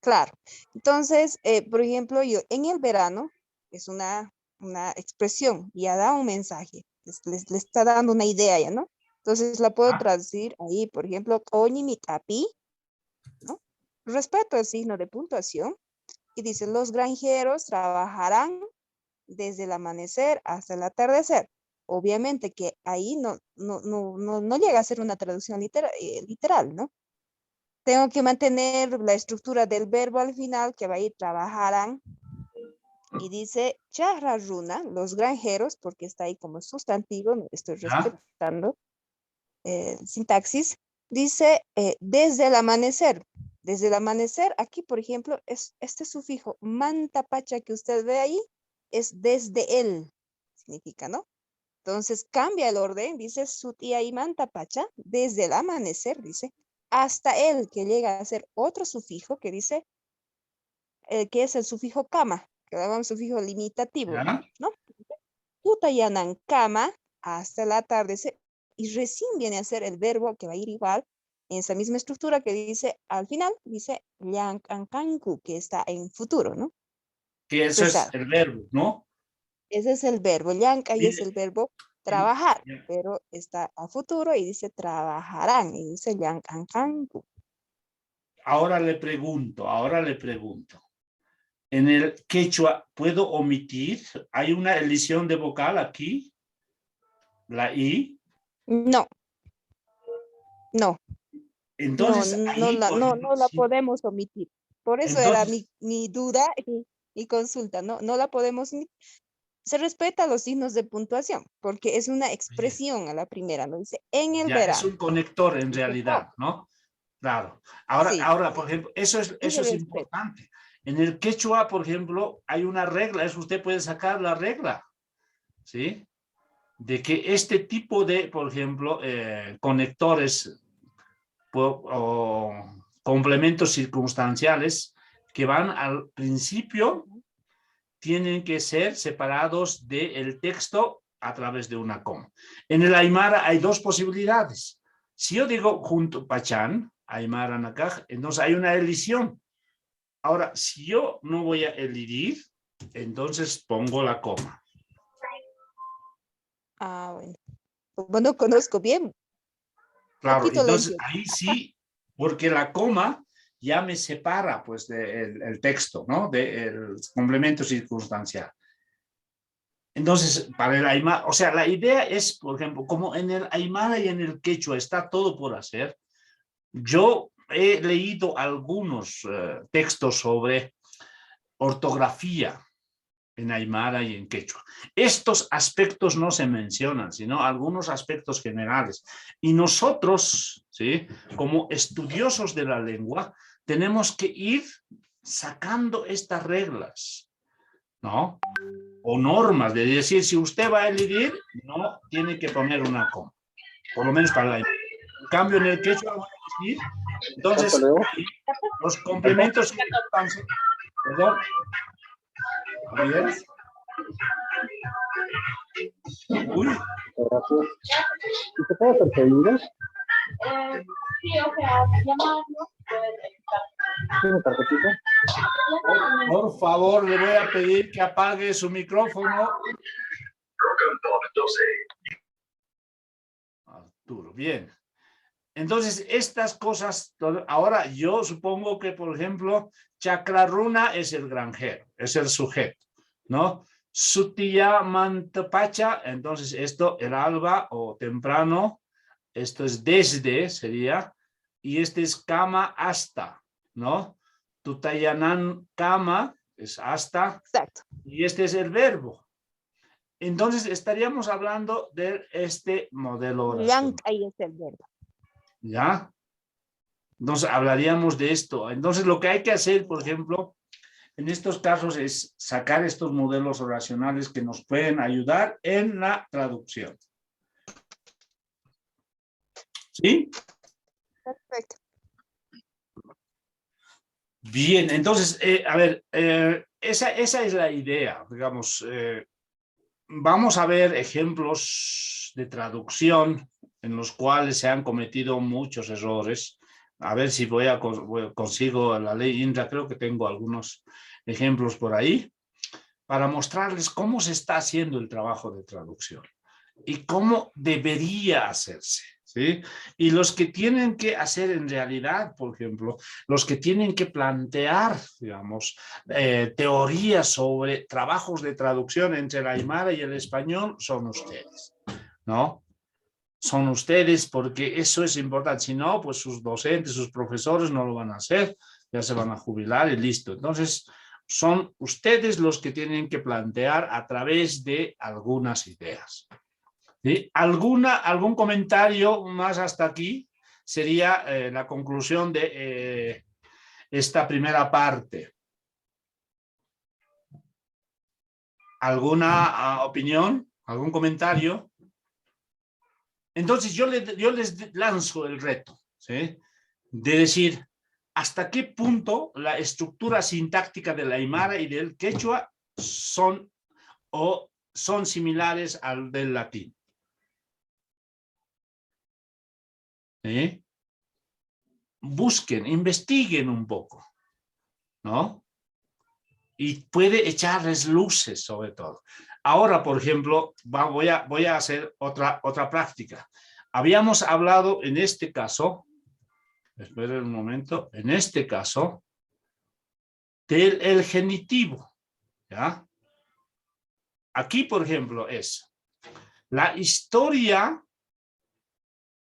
Claro. Entonces, por ejemplo, yo en el verano es una expresión, ya da un mensaje, le está dando una idea ya, ¿no? Entonces la puedo traducir ahí, por ejemplo, Oñi mi tapi, ¿no? Respeto el signo de puntuación y dice, los granjeros trabajarán desde el amanecer hasta el atardecer. Obviamente que ahí no llega a ser una traducción literal, ¿no? Tengo que mantener la estructura del verbo al final, que va a ir trabajarán. Y dice, charraruna, los granjeros, porque está ahí como sustantivo, no estoy respetando sintaxis. Dice, desde el amanecer. Desde el amanecer, aquí, por ejemplo, es este sufijo mantapacha que usted ve ahí, es desde él, significa, ¿no? Entonces cambia el orden, dice sutia y mantapacha, desde el amanecer, dice, hasta él, que llega a ser otro sufijo que dice, que es el sufijo kama, que le llamamos sufijo limitativo, ¿no? Utayanan kama, hasta el atardecer, y recién viene a ser el verbo que va a ir igual, en esa misma estructura que dice, al final, dice, yankankanku, que está en futuro, ¿no? Que eso es el verbo, ¿no? Ese es el verbo, yankai es el verbo trabajar, pero está a futuro y dice trabajarán, y dice yankankanku. Ahora le pregunto. En el quechua, ¿puedo omitir? ¿Hay una elisión de vocal aquí? ¿La I? No. Entonces, no la podemos omitir. Por eso era mi duda y mi consulta. No la podemos omitir. Se respeta los signos de puntuación, porque es una expresión a la primera, ¿no? Dice, en el verano. Es un conector en realidad, ¿no? Claro. Ahora, por ejemplo, eso es importante. En el quechua, por ejemplo, hay una regla, usted puede sacar la regla. ¿sí? De que este tipo de, por ejemplo, conectores o complementos circunstanciales que van al principio tienen que ser separados del texto a través de una coma. En el Aymara hay dos posibilidades. Si yo digo junto Pachán, Aymara Nakaj, entonces hay una elisión. Ahora, si yo no voy a elidir, entonces pongo la coma. Ah, bueno. Como no conozco bien. Claro, Poquito entonces lento. ahí sí, porque la coma ya me separa pues del texto, ¿no? Del complemento circunstancial. Entonces, para el Aymara, o sea, la idea es, por ejemplo, como en el Aymara y en el Quechua está todo por hacer, yo he leído algunos textos sobre ortografía en Aymara y en Quechua. Estos aspectos no se mencionan, sino algunos aspectos generales. Y nosotros, ¿sí?, como estudiosos de la lengua, tenemos que ir sacando estas reglas, ¿no? O normas, de decir, si usted va a elidir, no tiene que poner una coma, por lo menos para la Aymara. En cambio, en el Quechua voy a decir, entonces, los complementos... Perdón. Javier. Uy. ¿Te puedo hacer pedidos? Sí, o sea, llamarnos. ¿Tiene tarjetita? Por favor, le voy a pedir que apague su micrófono. Arturo, bien. Entonces, estas cosas, ahora yo supongo que, por ejemplo, Chakraruna es el granjero, es el sujeto, ¿no? Sutiya Mantapacha, entonces esto, el alba o temprano, esto es desde, sería, y este es kama hasta, ¿no? Tutayanan kama es hasta. Exacto. Y este es el verbo. Entonces estaríamos hablando de este modelo oracional. Ahí es el verbo. ¿Ya? Entonces hablaríamos de esto. Entonces lo que hay que hacer, por ejemplo, en estos casos es sacar estos modelos oracionales que nos pueden ayudar en la traducción. ¿Sí? Perfecto. Bien, entonces, a ver, esa es la idea, digamos. Vamos a ver ejemplos de traducción en los cuales se han cometido muchos errores. A ver si consigo la ley Indra, creo que tengo algunos ejemplos por ahí, para mostrarles cómo se está haciendo el trabajo de traducción y cómo debería hacerse, ¿sí? Y los que tienen que hacer en realidad, por ejemplo, los que tienen que plantear, digamos, teorías sobre trabajos de traducción entre el aymara y el español son ustedes, ¿no? Son ustedes porque eso es importante. Si no, pues sus docentes, sus profesores no lo van a hacer, ya se van a jubilar y listo. Entonces, son ustedes los que tienen que plantear a través de algunas ideas. ¿Sí? ¿Algún comentario más hasta aquí? Sería la conclusión de esta primera parte. ¿Alguna opinión? ¿Algún comentario? Entonces yo les lanzo el reto, ¿sí?, de decir hasta qué punto la estructura sintáctica del aymara y del quechua son similares al del latín. ¿Sí? Busquen, investiguen un poco, ¿no? Y puede echarles luces sobre todo. Ahora, por ejemplo, voy a hacer otra práctica. Habíamos hablado en este caso, esperen un momento, en este caso, del genitivo, ¿ya? Aquí, por ejemplo, la historia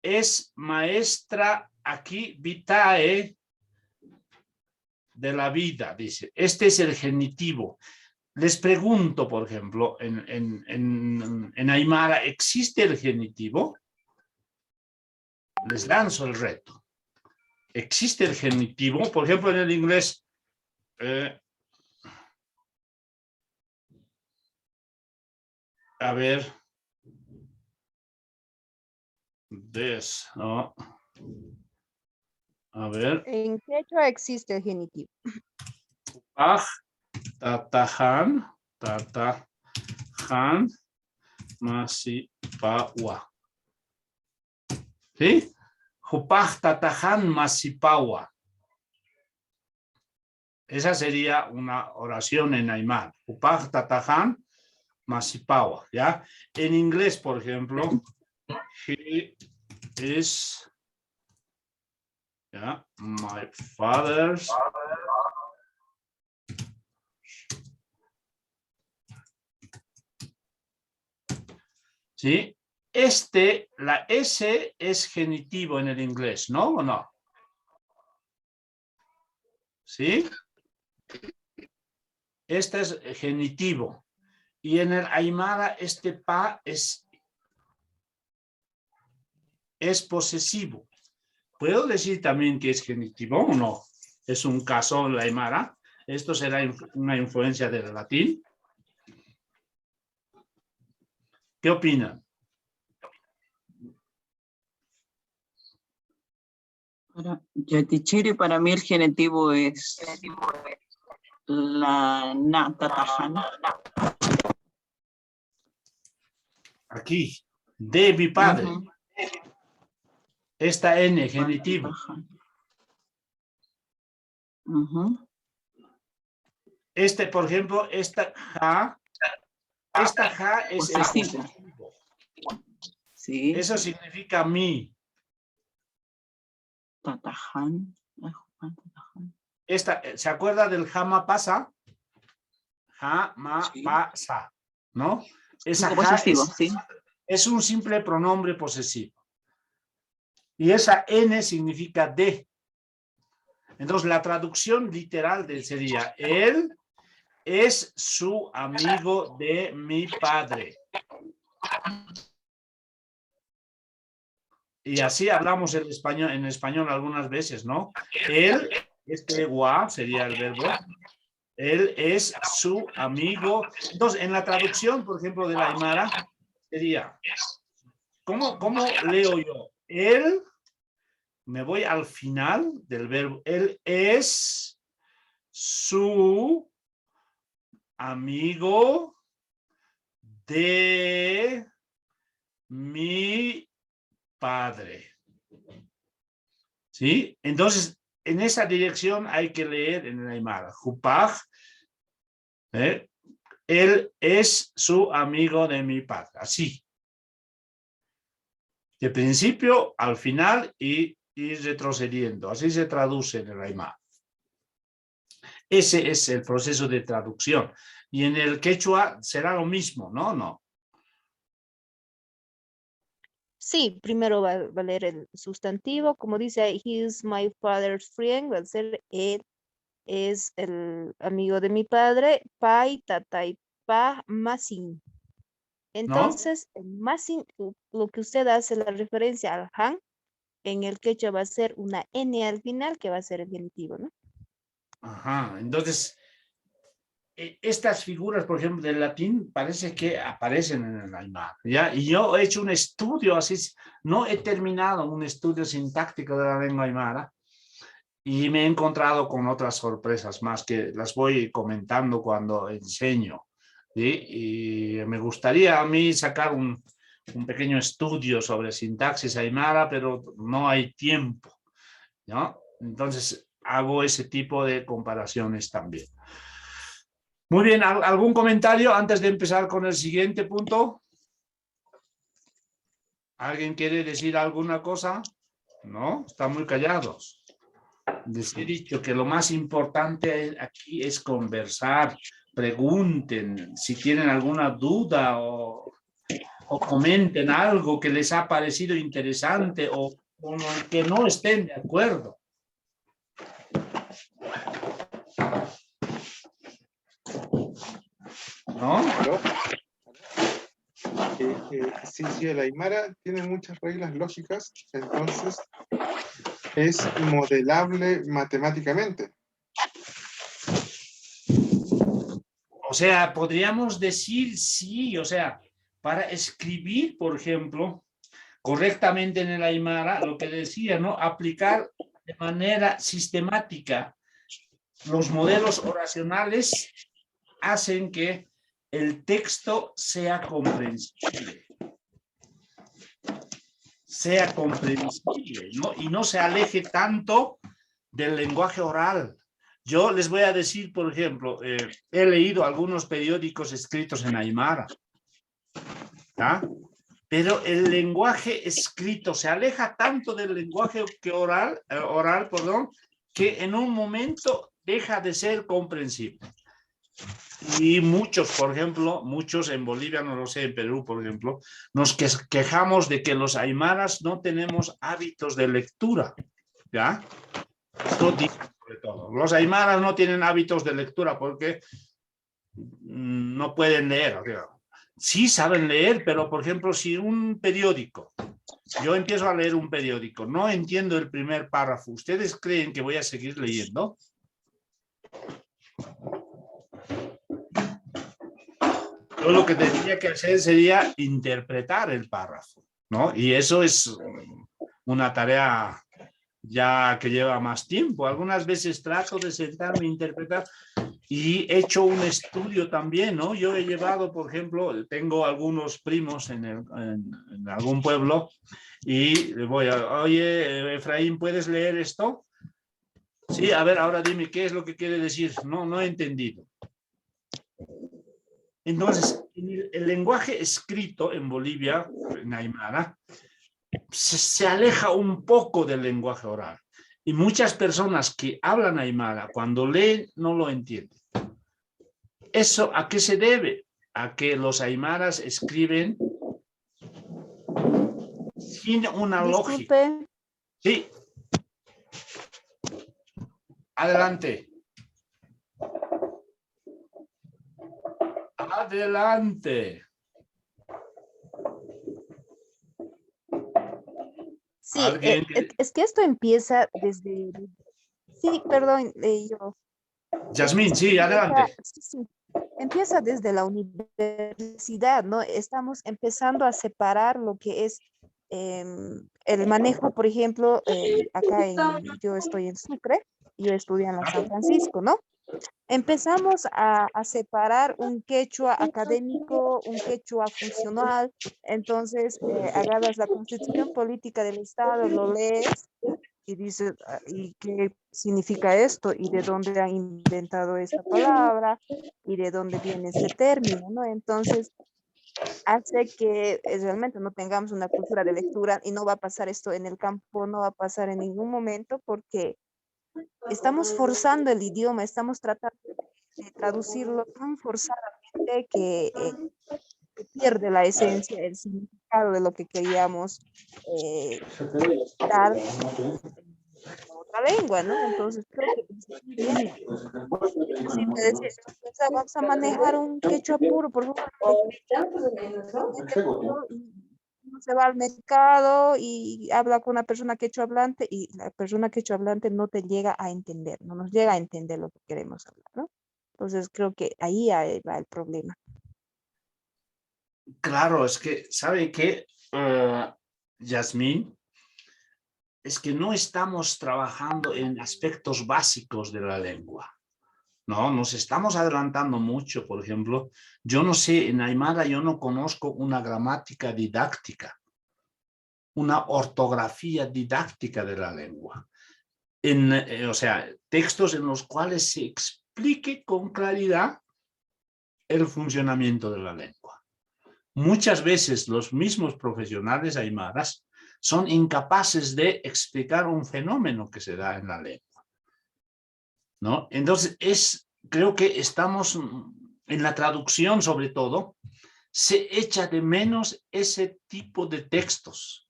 es maestra aquí vitae de la vida, dice. Este es el genitivo. Les pregunto, por ejemplo, en aymara, ¿existe el genitivo? Les lanzo el reto. ¿Existe el genitivo? Por ejemplo, en el inglés, A ver. ¿No? A ver. En quechua existe el genitivo. Tatahan, masipawa. ¿Sí? Jupaj tatahan masipawa. Esa sería una oración en aymara. Jupaj tatahan masipawa, ¿ya? En inglés, por ejemplo, he is, ¿ya? My father's ¿sí? La S es genitivo en el inglés, ¿no o no? ¿Sí? Este es genitivo. Y en el aymara este pa es posesivo. ¿Puedo decir también que es genitivo o no? Es un caso en la aymara. Esto será una influencia del latín. ¿Qué opinan? Yatichiri, para mí el genitivo es la tatahan. Aquí, de mi padre. Esta N, genitivo. Este, por ejemplo, esta ja es posesivo. Sí. Eso significa mi. Tatahan. ¿Se acuerda del jama pasa? Pasa, ¿no? Esa ja es un simple pronombre posesivo. Y esa N significa de. Entonces, la traducción literal sería, él es su amigo de mi padre. Y así hablamos en español algunas veces, ¿no? Él, wa sería el verbo, él es su amigo. Entonces, en la traducción, por ejemplo, de la aymara, sería, ¿cómo leo yo? Él, me voy al final del verbo, él es su amigo de mi padre. ¿Sí? Entonces, en esa dirección hay que leer en el aymara. Jupaj, él es su amigo de mi padre. Así. De principio al final y retrocediendo. Así se traduce en el aymara. Ese es el proceso de traducción. Y en el quechua será lo mismo, ¿no? No. Sí, primero va a leer el sustantivo, como dice, he is my father's friend, va a ser él es el amigo de mi padre, pai, tatai, pa, masin. Entonces, el masin, lo que usted hace la referencia al han, en el quechua va a ser una N al final, que va a ser el genitivo, ¿no? Ajá, entonces, estas figuras, por ejemplo, del latín, parece que aparecen en el aymara, ¿ya? Y yo he hecho un estudio, así, no he terminado un estudio sintáctico de la lengua aymara, y me he encontrado con otras sorpresas más que las voy comentando cuando enseño, ¿sí? Y me gustaría a mí sacar un pequeño estudio sobre sintaxis aymara, pero no hay tiempo, ¿no? Entonces, hago ese tipo de comparaciones también. Muy bien, ¿algún comentario antes de empezar con el siguiente punto? ¿Alguien quiere decir alguna cosa? No, están muy callados. Les he dicho que lo más importante aquí es conversar, pregunten si tienen alguna duda o comenten algo que les ha parecido interesante o con el que no estén de acuerdo. ¿No? Sí, el aymara tiene muchas reglas lógicas, entonces es modelable matemáticamente. O sea, podríamos decir sí, o sea, para escribir, por ejemplo, correctamente en el Aymara, lo que decía, ¿no? Aplicar de manera sistemática los modelos oracionales hacen que el texto sea comprensible. Sea comprensible, ¿no? Y no se aleje tanto del lenguaje oral. Yo les voy a decir, por ejemplo, he leído algunos periódicos escritos en Aymara, ¿tá? Pero el lenguaje escrito se aleja tanto del lenguaje oral, que en un momento deja de ser comprensible. Y muchos, por ejemplo, muchos en Bolivia, no lo sé, en Perú, por ejemplo, nos quejamos de que los aymaras no tenemos hábitos de lectura, ¿ya? Esto dice sobre todo. Los aymaras no tienen hábitos de lectura porque no pueden leer. Sí saben leer, pero, por ejemplo, si un periódico, yo empiezo a leer un periódico, no entiendo el primer párrafo, ¿ustedes creen que voy a seguir leyendo? Yo lo que tendría que hacer sería interpretar el párrafo, ¿no? Y eso es una tarea ya que lleva más tiempo. Algunas veces trato de sentarme a interpretar y he hecho un estudio también, ¿no? Yo he llevado, por ejemplo, tengo algunos primos en algún pueblo y le voy a, oye, Efraín, ¿puedes leer esto? Sí, a ver, ahora dime, ¿qué es lo que quiere decir? No he entendido. Entonces, el lenguaje escrito en Bolivia, en Aymara, se aleja un poco del lenguaje oral. Y muchas personas que hablan Aymara, cuando leen, no lo entienden. ¿Eso a qué se debe? A que los aymaras escriben sin una lógica. Sí. Adelante. Adelante. Sí, es que esto empieza desde... Sí, perdón, yo... Yasmín, sí, adelante. Sí, empieza desde la universidad, ¿no? Estamos empezando a separar lo que es el manejo, por ejemplo, acá yo estoy en Sucre, yo estudio en la San Francisco, ¿no? Empezamos a separar un quechua académico, un quechua funcional. Entonces, agarras la Constitución Política del Estado, lo lees y dices, ¿y qué significa esto? ¿Y de dónde han inventado esta palabra? ¿Y de dónde viene este término? ¿No? Entonces, hace que realmente no tengamos una cultura de lectura y no va a pasar esto en el campo, no va a pasar en ningún momento porque estamos forzando el idioma, estamos tratando de traducirlo tan forzadamente que pierde la esencia, el significado de lo que queríamos dar en otra lengua, ¿no? Entonces creo que vamos a manejar un quechua puro, por favor. Uno se va al mercado y habla con una persona quechua hablante y la persona quechua hablante no te llega a entender, no nos llega a entender lo que queremos hablar, ¿no? Entonces creo que ahí va el problema. Claro, es que, ¿sabe qué, Yasmín? Es que no estamos trabajando en aspectos básicos de la lengua. No, nos estamos adelantando mucho, por ejemplo. Yo no sé, en Aymara yo no conozco una gramática didáctica, una ortografía didáctica de la lengua. O sea, textos en los cuales se explique con claridad el funcionamiento de la lengua. Muchas veces los mismos profesionales aymaras son incapaces de explicar un fenómeno que se da en la lengua, ¿no? Entonces, creo que estamos en la traducción, sobre todo, se echa de menos ese tipo de textos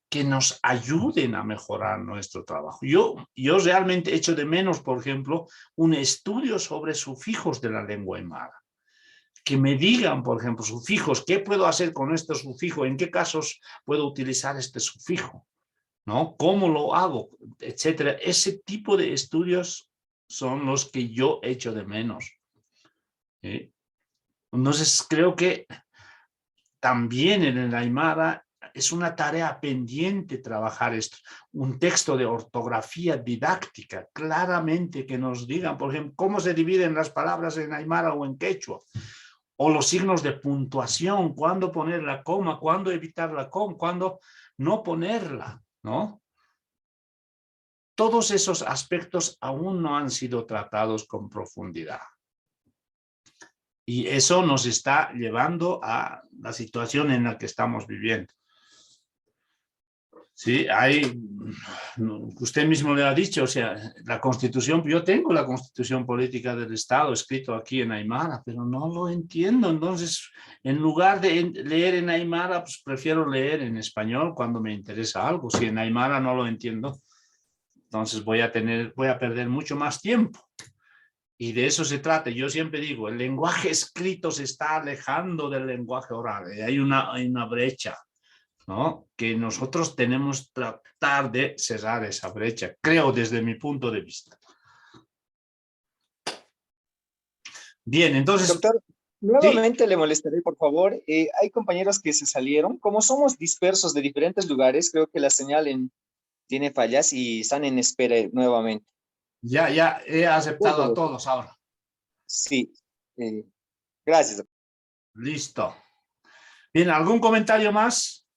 que nos ayuden a mejorar nuestro trabajo. Yo realmente echo de menos, por ejemplo, un estudio sobre sufijos de la lengua aymara. Que me digan, por ejemplo, sufijos, ¿qué puedo hacer con este sufijo? ¿En qué casos puedo utilizar este sufijo? ¿No? ¿Cómo lo hago? Etcétera. Ese tipo de estudios son los que yo echo de menos. Entonces, creo que también en el Aymara es una tarea pendiente trabajar esto. Un texto de ortografía didáctica, claramente que nos digan, por ejemplo, cómo se dividen las palabras en Aymara o en quechua. O los signos de puntuación, cuándo poner la coma, cuándo evitar la coma, cuándo no ponerla, ¿no? Todos esos aspectos aún no han sido tratados con profundidad. Y eso nos está llevando a la situación en la que estamos viviendo. Sí, usted mismo le ha dicho, o sea, la Constitución, yo tengo la Constitución Política del Estado escrito aquí en Aymara, pero no lo entiendo. Entonces, en lugar de leer en Aymara, pues prefiero leer en español cuando me interesa algo. Si en Aymara no lo entiendo, entonces voy a perder mucho más tiempo. Y de eso se trata. Yo siempre digo, el lenguaje escrito se está alejando del lenguaje oral. Hay una brecha, ¿no? Que nosotros tenemos que tratar de cerrar esa brecha, creo, desde mi punto de vista. Bien, entonces... Doctor, nuevamente le molestaré, por favor. Hay compañeros que se salieron. Como somos dispersos de diferentes lugares, creo que la señal tiene fallas y están en espera nuevamente. Ya he aceptado a todos ahora. Sí. Gracias. Listo. Bien, ¿algún comentario más?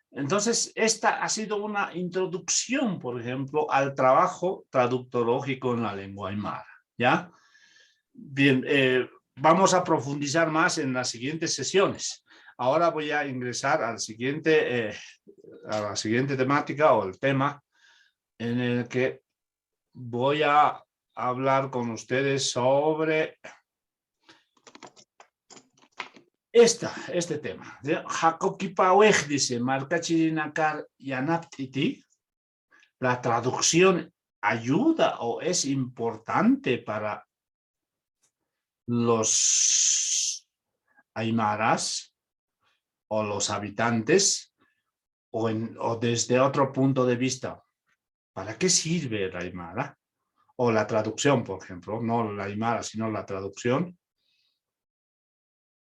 Entonces, esta ha sido una introducción, por ejemplo, al trabajo traductológico en la lengua aymara, ¿ya? Bien, vamos a profundizar más en las siguientes sesiones. Ahora voy a ingresar a la siguiente temática o el tema en el que voy a hablar con ustedes sobre este tema. Hakokipawej dice, Markachirinakar Yanaptiti, la traducción ayuda o es importante para los aymaras o los habitantes o desde otro punto de vista. ¿Para qué sirve el aymara? O la traducción, por ejemplo, no la aymara, sino la traducción.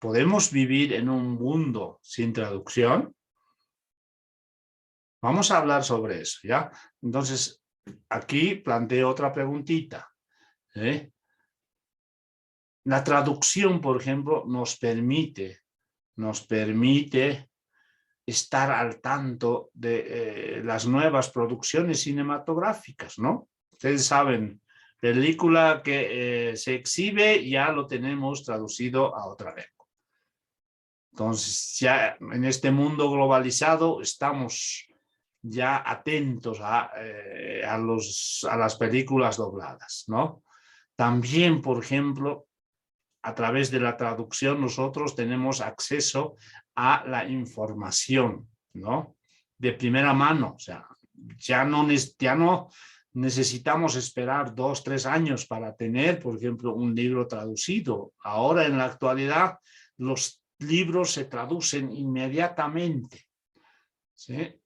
¿Podemos vivir en un mundo sin traducción? Vamos a hablar sobre eso, ¿ya? Entonces, aquí planteo otra preguntita. La traducción, por ejemplo, nos permite estar al tanto de las nuevas producciones cinematográficas, ¿no? Ustedes saben, película que se exhibe ya lo tenemos traducido a otra lengua. Entonces, ya en este mundo globalizado estamos ya atentos a las películas dobladas, ¿no? También, por ejemplo, a través de la traducción nosotros tenemos acceso a la información, ¿no? De primera mano, o sea, ya no necesitamos esperar 2, 3 años para tener, por ejemplo, un libro traducido. Ahora, en la actualidad, los libros se traducen inmediatamente, ¿sí?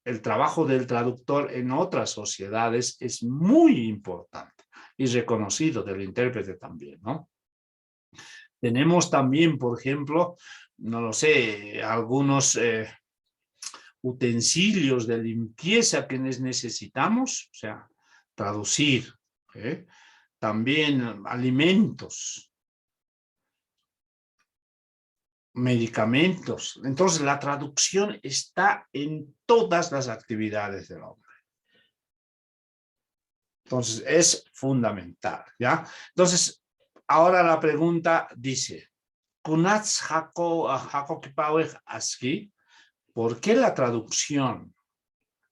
El trabajo del traductor en otras sociedades es muy importante y reconocido del intérprete también, ¿no? Tenemos también, por ejemplo, no lo sé, algunos utensilios de limpieza que necesitamos, o sea, traducir. También alimentos, medicamentos. Entonces, la traducción está en todas las actividades del hombre. Entonces, es fundamental, ¿ya? Entonces, ahora la pregunta dice, ¿por qué la traducción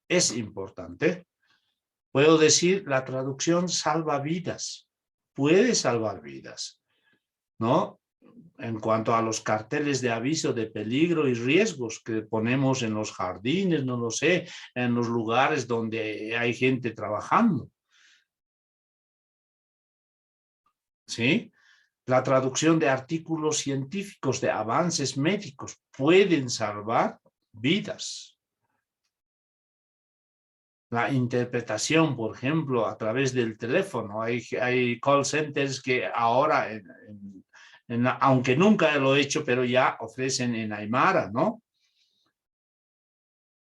es importante? Puedo decir, la traducción salva vidas, puede salvar vidas, ¿no? En cuanto a los carteles de aviso de peligro y riesgos que ponemos en los jardines, no lo sé, en los lugares donde hay gente trabajando. ¿Sí? La traducción de artículos científicos, de avances médicos, pueden salvar vidas. La interpretación, por ejemplo, a través del teléfono. Hay call centers que ahora aunque nunca lo he hecho, pero ya ofrecen en aymara, ¿no?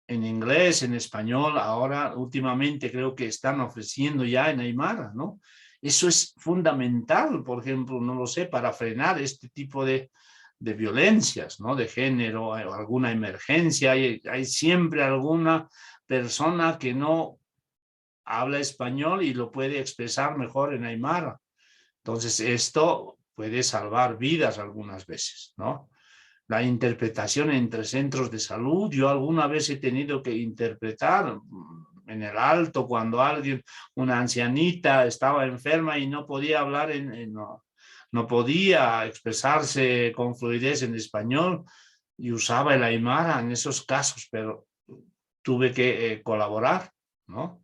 En inglés, en español, ahora últimamente creo que están ofreciendo ya en aymara, ¿no? Eso es fundamental, por ejemplo, no lo sé, para frenar este tipo de violencias, ¿no? De género, alguna emergencia, hay siempre alguna persona que no habla español y lo puede expresar mejor en aymara. Entonces esto puede salvar vidas algunas veces, ¿no? La interpretación entre centros de salud, yo alguna vez he tenido que interpretar en el Alto cuando alguien, una ancianita estaba enferma y no podía hablar no podía expresarse con fluidez en español y usaba el aymara en esos casos, pero tuve que colaborar, ¿no?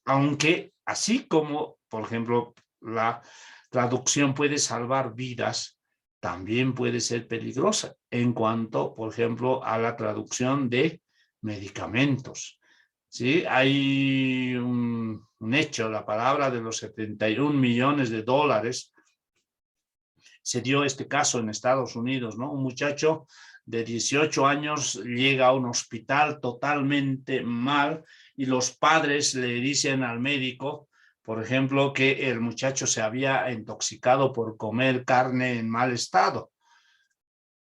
Aunque así como, por ejemplo, la traducción puede salvar vidas, también puede ser peligrosa en cuanto, por ejemplo, a la traducción de medicamentos. ¿Sí? Hay un hecho, la palabra de los 71 millones de dólares. Se dio este caso en Estados Unidos, ¿no? Un muchacho de 18 años llega a un hospital totalmente mal y los padres le dicen al médico, por ejemplo, que el muchacho se había intoxicado por comer carne en mal estado.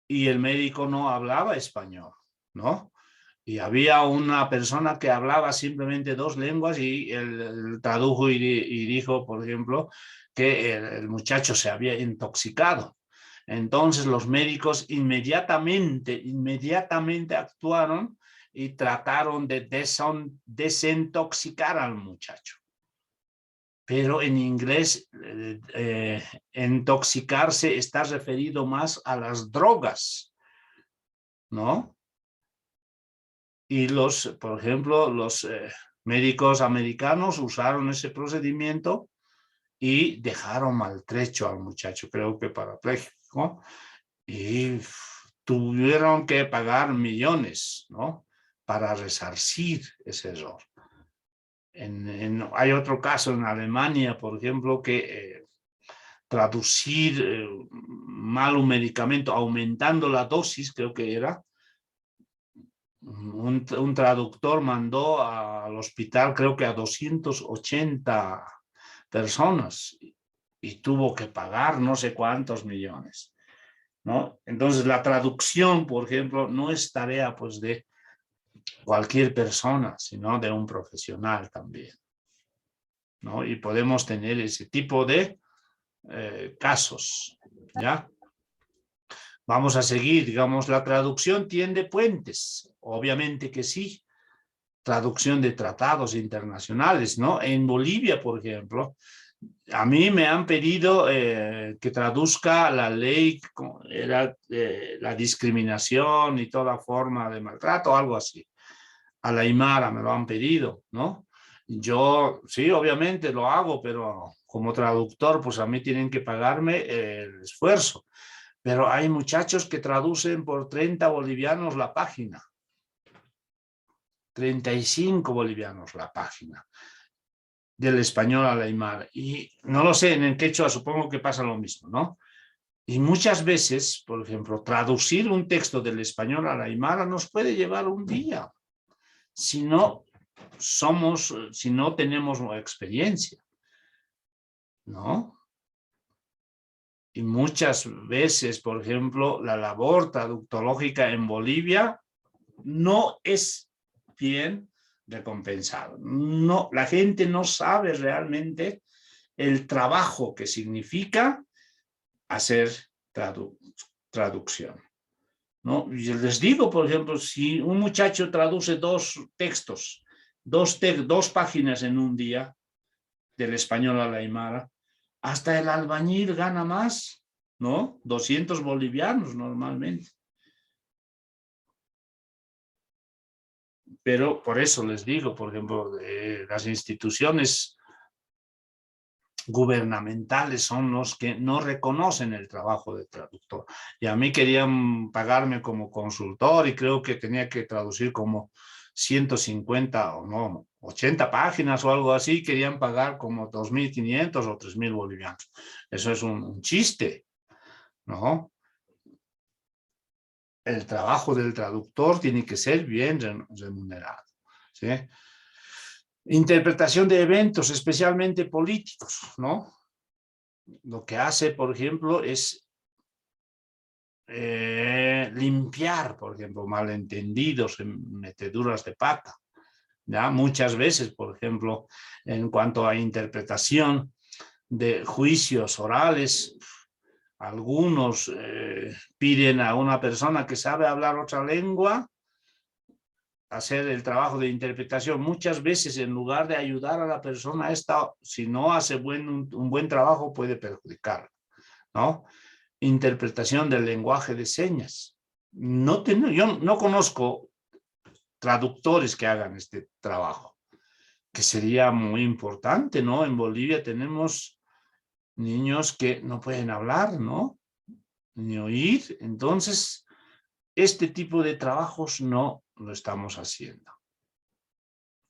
Y el médico no hablaba español, ¿no? Y había una persona que hablaba simplemente 2 lenguas y él tradujo y dijo, por ejemplo, que el muchacho se había intoxicado. Entonces los médicos inmediatamente actuaron y trataron de desintoxicar al muchacho. Pero en inglés, intoxicarse está referido más a las drogas, ¿no? Y por ejemplo, los médicos americanos usaron ese procedimiento y dejaron maltrecho al muchacho, creo que parapléjico, y tuvieron que pagar millones, ¿no? Para resarcir ese error. Hay otro caso en Alemania, por ejemplo, que traducir mal un medicamento, aumentando la dosis, creo que era, un traductor mandó al hospital, creo que a 280 personas y tuvo que pagar no sé cuántos millones, ¿no? Entonces la traducción, por ejemplo, no es tarea pues de cualquier persona, sino de un profesional también, ¿no? Y podemos tener ese tipo de casos, ¿ya? Vamos a seguir, digamos, la traducción tiende puentes, obviamente que sí, traducción de tratados internacionales, ¿no? En Bolivia, por ejemplo, a mí me han pedido que traduzca la ley, la discriminación y toda forma de maltrato, algo así. A la aymara me lo han pedido, ¿no? Yo, sí, obviamente lo hago, pero como traductor, pues a mí tienen que pagarme el esfuerzo. Pero hay muchachos que traducen por 30 bolivianos la página. 35 bolivianos la página. Del español al aymara. Y no lo sé, en el quechua supongo que pasa lo mismo, ¿no? Y muchas veces, por ejemplo, traducir un texto del español al aymara nos puede llevar un día. Si no tenemos experiencia, ¿no? Y muchas veces, por ejemplo, la labor traductológica en Bolivia no es bien recompensada. No, la gente no sabe realmente el trabajo que significa hacer traducción, ¿no? Yo les digo, por ejemplo, si un muchacho traduce 2 textos, 2 páginas en un día, del español al aymara, hasta el albañil gana más, ¿no? 200 bolivianos normalmente. Pero por eso les digo, por ejemplo, las instituciones gubernamentales son los que no reconocen el trabajo de traductor. Y a mí querían pagarme como consultor y creo que tenía que traducir como 150 o no, 80 páginas o algo así, querían pagar como 2.500 o 3.000 bolivianos. Eso es un chiste. ¿no? El trabajo del traductor tiene que ser bien remunerado, ¿sí? Interpretación de eventos, especialmente políticos, ¿no? Lo que hace, por ejemplo, es limpiar, por ejemplo, malentendidos, meteduras de pata. ¿Ya? Muchas veces, por ejemplo, en cuanto a interpretación de juicios orales, algunos piden a una persona que sabe hablar otra lengua hacer el trabajo de interpretación. Muchas veces, en lugar de ayudar a la persona, si no hace un buen trabajo, puede perjudicarla, ¿no? Interpretación del lenguaje de señas. Yo no conozco traductores que hagan este trabajo, que sería muy importante, ¿no? En Bolivia tenemos niños que no pueden hablar, ¿no? Ni oír. Entonces, este tipo de trabajos no lo estamos haciendo.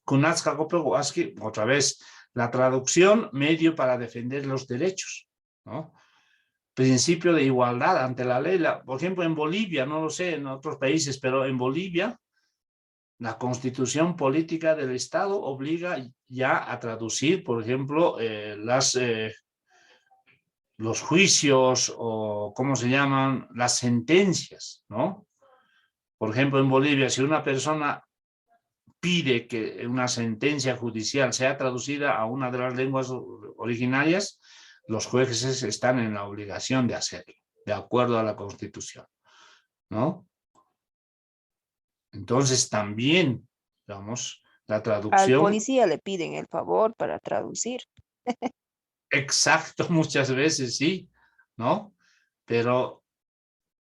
Otra vez, la traducción, medio para defender los derechos, ¿no? Principio de igualdad ante la ley. Por ejemplo, en Bolivia, no lo sé en otros países, pero en Bolivia, la constitución política del Estado obliga ya a traducir, por ejemplo, los juicios o, ¿cómo se llaman? Las sentencias, ¿no? Por ejemplo, en Bolivia, si una persona pide que una sentencia judicial sea traducida a una de las lenguas originarias, los jueces están en la obligación de hacerlo, de acuerdo a la Constitución, ¿no? Entonces también, digamos, la Al traducción... policía le piden el favor para traducir. Exacto, muchas veces sí, ¿no? Pero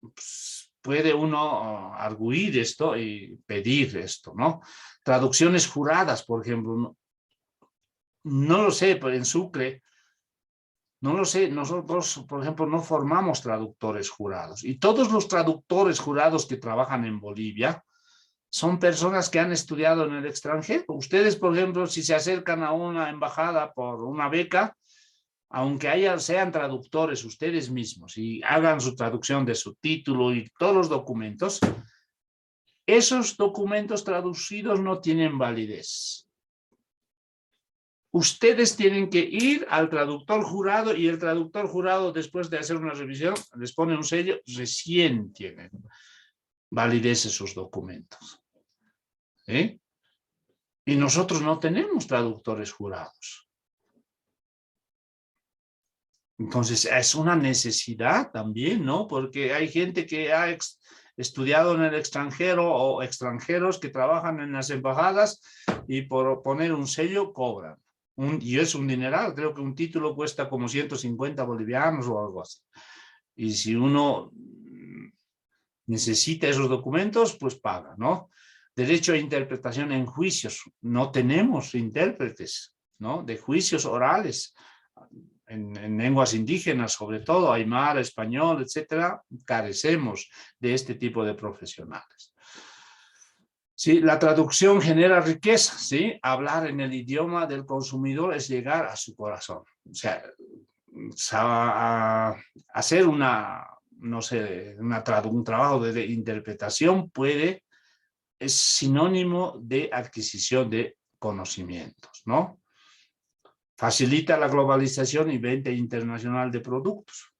pues, puede uno arguir esto y pedir esto, ¿no? Traducciones juradas, por ejemplo, no lo sé, pero en Sucre, no lo sé, nosotros, por ejemplo, no formamos traductores jurados. Y todos los traductores jurados que trabajan en Bolivia son personas que han estudiado en el extranjero. Ustedes, por ejemplo, si se acercan a una embajada por una beca, aunque sean traductores ustedes mismos y hagan su traducción de su título y todos los documentos, esos documentos traducidos no tienen validez. Ustedes tienen que ir al traductor jurado y el traductor jurado, después de hacer una revisión, les pone un sello, recién tienen validez esos documentos. ¿Sí? Y nosotros no tenemos traductores jurados. Entonces, es una necesidad también, ¿no? Porque hay gente que ha estudiado en el extranjero o extranjeros que trabajan en las embajadas y por poner un sello cobran. Y es un dineral, creo que un título cuesta como 150 bolivianos o algo así. Y si uno necesita esos documentos, pues paga, ¿no? Derecho a interpretación en juicios. No tenemos intérpretes, ¿no? De juicios orales. En lenguas indígenas, sobre todo, aymara, español, etcétera, carecemos de este tipo de profesionales. Sí, la traducción genera riqueza, ¿sí? Hablar en el idioma del consumidor es llegar a su corazón. O sea, hacer un trabajo de interpretación es sinónimo de adquisición de conocimientos, ¿no? Facilita la globalización y venta internacional de productos.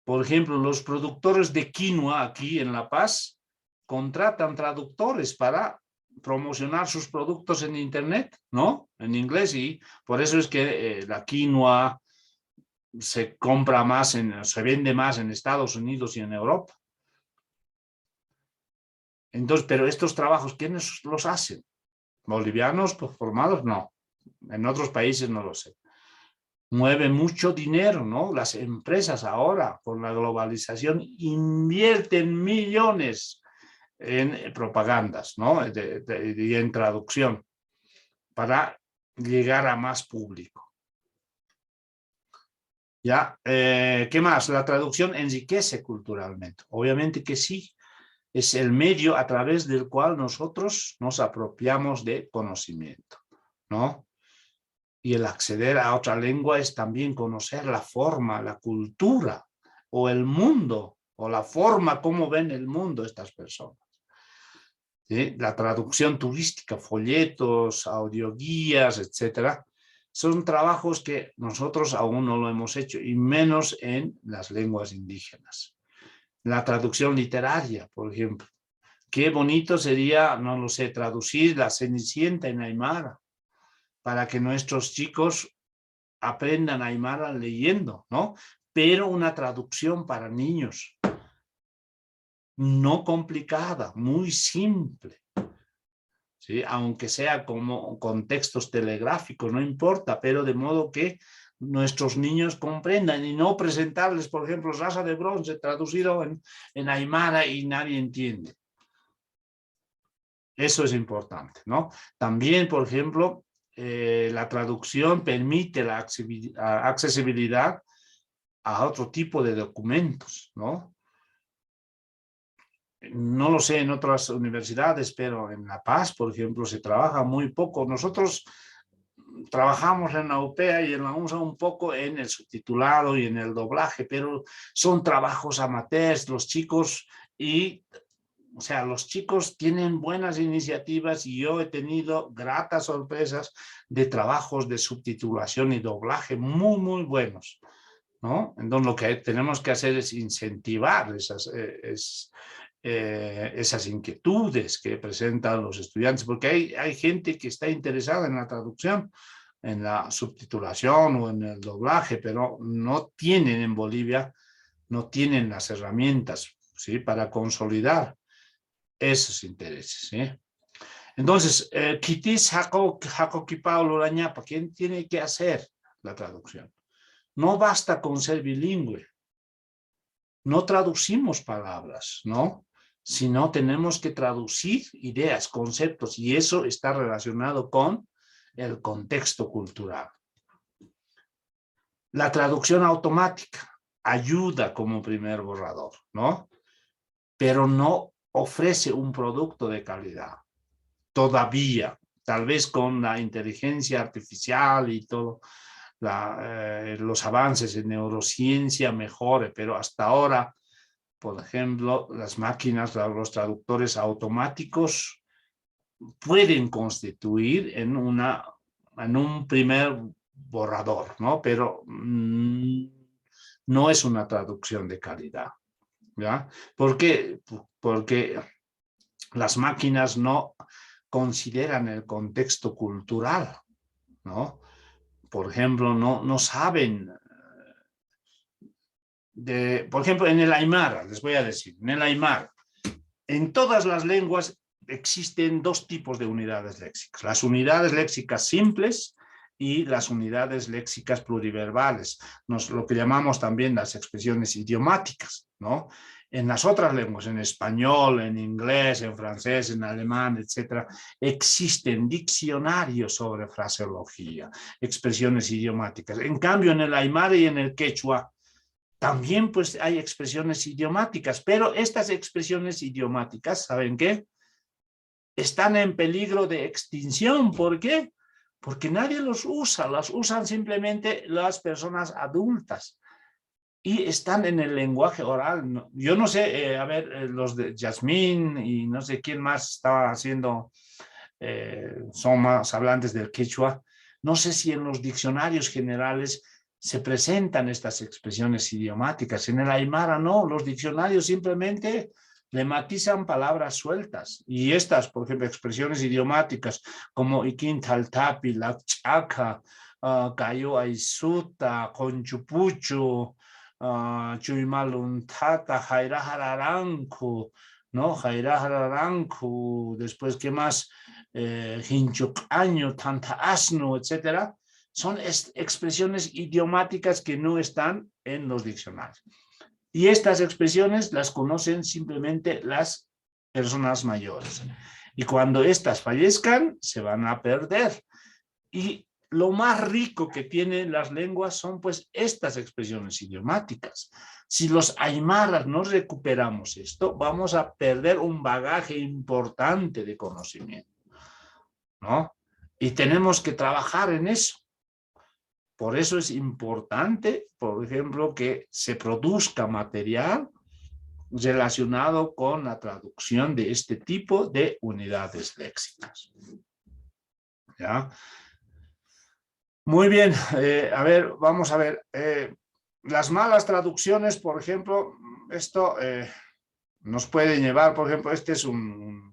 Por ejemplo, los productores de quinoa aquí en La Paz contratan traductores para promocionar sus productos en internet, ¿no? En inglés, y por eso es que la quinoa se compra más, se vende más en Estados Unidos y en Europa. Entonces, pero estos trabajos, ¿quiénes los hacen? ¿Bolivianos formados? No. En otros países no lo sé. Mueve mucho dinero, ¿no? Las empresas ahora, con la globalización, invierten millones en propagandas, ¿no? Y en traducción para llegar a más público. ¿Ya? ¿Qué más? La traducción enriquece culturalmente. Obviamente que sí. Es el medio a través del cual nosotros nos apropiamos de conocimiento, ¿no? Y el acceder a otra lengua es también conocer la forma, la cultura o el mundo o la forma como ven el mundo estas personas. ¿Sí? La traducción turística, folletos, audioguías, etcétera, son trabajos que nosotros aún no lo hemos hecho, y menos en las lenguas indígenas. La traducción literaria, por ejemplo. Qué bonito sería, no lo sé, traducir La Cenicienta en aymara, para que nuestros chicos aprendan aymara leyendo, ¿no? Pero una traducción para niños. No complicada, muy simple. ¿Sí? Aunque sea como con textos telegráficos, no importa, pero de modo que nuestros niños comprendan y no presentarles, por ejemplo, Raza de Bronce traducido en aymara y nadie entiende. Eso es importante, ¿no? También, por ejemplo, la traducción permite la accesibilidad a otro tipo de documentos, ¿no? No lo sé en otras universidades, pero en La Paz, por ejemplo, se trabaja muy poco. Nosotros trabajamos en la UPEA y en la UNSA un poco en el subtitulado y en el doblaje, pero son trabajos amateurs, los chicos, o sea, los chicos tienen buenas iniciativas y yo he tenido gratas sorpresas de trabajos de subtitulación y doblaje muy, muy buenos, ¿no? Entonces lo que tenemos que hacer es incentivar esas inquietudes que presentan los estudiantes, porque hay gente que está interesada en la traducción, en la subtitulación o en el doblaje, pero no tienen en Bolivia, no tienen las herramientas, ¿sí? Para consolidar esos intereses, ¿sí? Entonces, Kitis Hakokipao Lurañapa, ¿quién tiene que hacer la traducción? No basta con ser bilingüe. No traducimos palabras, ¿no? Sino tenemos que traducir ideas, conceptos, y eso está relacionado con el contexto cultural. La traducción automática ayuda como primer borrador, ¿no? Pero no ofrece un producto de calidad. Todavía, tal vez con la inteligencia artificial y todo, los avances en neurociencia mejore, pero hasta ahora, por ejemplo, las máquinas, los traductores automáticos pueden constituir en un primer borrador, ¿no? Pero no es una traducción de calidad, ¿ya? ¿Por qué? Porque las máquinas no consideran el contexto cultural, ¿no? Por ejemplo, no saben por ejemplo, en el aymara, les voy a decir, en el aymara, en todas las lenguas existen dos tipos de unidades léxicas, las unidades léxicas simples y las unidades léxicas pluriverbales, lo que llamamos también las expresiones idiomáticas, ¿no? En las otras lenguas, en español, en inglés, en francés, en alemán, etcétera, existen diccionarios sobre fraseología, expresiones idiomáticas. En cambio, en el aymara y en el quechua, también pues hay expresiones idiomáticas, pero estas expresiones idiomáticas, ¿saben qué? Están en peligro de extinción. ¿Por qué? Porque nadie los usa, las usan simplemente las personas adultas y están en el lenguaje oral. Yo no sé, a ver, los de Yasmín y no sé quién más estaba haciendo, son más hablantes del quechua. No sé si en los diccionarios generales se presentan estas expresiones idiomáticas. En el aymara no, los diccionarios simplemente le matizan palabras sueltas. Y estas, por ejemplo, expresiones idiomáticas como iquintaltapi, la chaca, cayo aisuta, conchupucho, chuymaluntata, jairajararanku, ¿no? Jairajararanku, después, ¿qué más? Hinchucaño, tanta asno, etcétera. Son expresiones idiomáticas que no están en los diccionarios. Y estas expresiones las conocen simplemente las personas mayores. Y cuando estas fallezcan, se van a perder. Y lo más rico que tienen las lenguas son pues estas expresiones idiomáticas. Si los aymaras no recuperamos esto, vamos a perder un bagaje importante de conocimiento, ¿no? Y tenemos que trabajar en eso. Por eso es importante, por ejemplo, que se produzca material relacionado con la traducción de este tipo de unidades léxicas. ¿Ya? Muy bien, a ver, vamos a ver. Las malas traducciones, por ejemplo, esto nos puede llevar, por ejemplo, este es una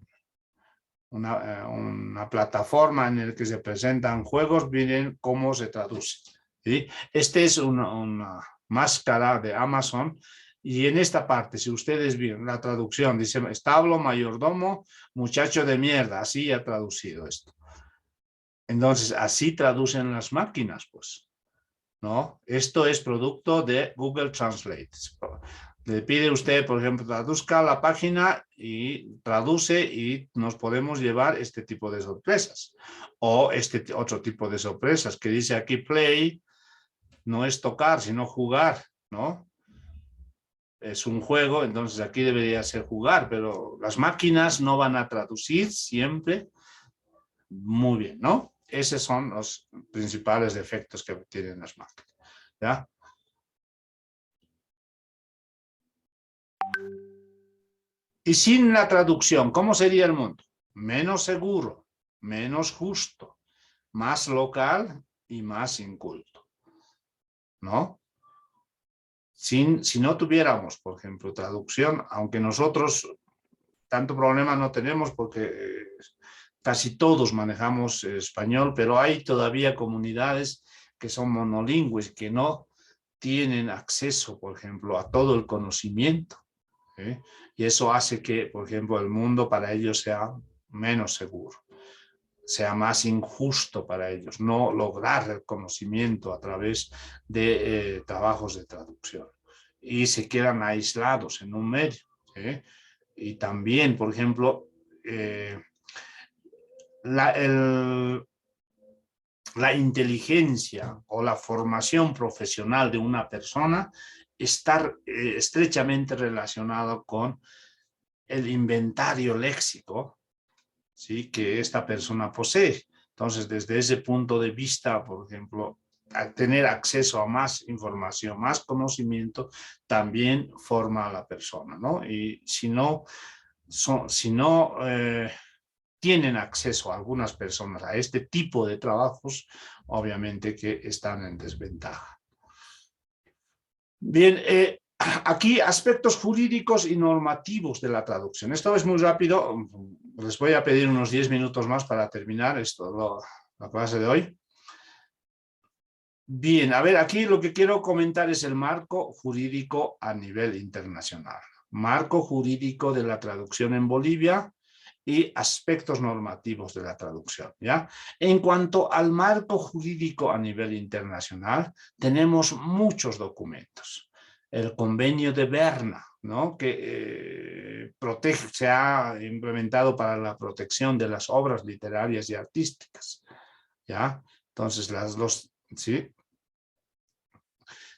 plataforma en la que se presentan juegos, miren cómo se traduce. ¿Sí? Este es una máscara de Amazon y en esta parte, si ustedes ven la traducción, dice establo, mayordomo, muchacho de mierda, así ha traducido esto. Entonces, así traducen las máquinas, pues, ¿no? Esto es producto de Google Translate. Le pide usted, por ejemplo, traduzca la página y traduce y nos podemos llevar este tipo de sorpresas. O este otro tipo de sorpresas que dice aquí play, no es tocar, sino jugar, ¿no? Es un juego, entonces aquí debería ser jugar, pero las máquinas no van a traducir siempre muy bien, ¿no? Esos son los principales defectos que tienen las máquinas, ¿ya? Y sin la traducción, ¿cómo sería el mundo? Menos seguro, menos justo, más local y más inculto, ¿no? Si no tuviéramos, por ejemplo, traducción, aunque nosotros tanto problema no tenemos porque casi todos manejamos español, pero hay todavía comunidades que son monolingües, que no tienen acceso, por ejemplo, a todo el conocimiento. ¿Eh? Y eso hace que, por ejemplo, el mundo para ellos sea menos seguro, sea más injusto para ellos, no lograr el conocimiento a través de trabajos de traducción. Y se quedan aislados en un medio. ¿Eh? Y también, por ejemplo, la inteligencia o la formación profesional de una persona está estrechamente relacionado con el inventario léxico, ¿sí?, que esta persona posee. Entonces, desde ese punto de vista, por ejemplo, al tener acceso a más información, más conocimiento, también forma a la persona, ¿no? Y si no tienen acceso a algunas personas a este tipo de trabajos, obviamente que están en desventaja. Bien, aquí aspectos jurídicos y normativos de la traducción. Esto es muy rápido, les voy a pedir unos 10 minutos más para terminar la clase de hoy. Bien, a ver, aquí lo que quiero comentar es el marco jurídico a nivel internacional. Marco jurídico de la traducción en Bolivia y aspectos normativos de la traducción, ¿ya? En cuanto al marco jurídico a nivel internacional, tenemos muchos documentos. El convenio de Berna, ¿no?, que se ha implementado para la protección de las obras literarias y artísticas, ¿ya? Entonces, ¿sí?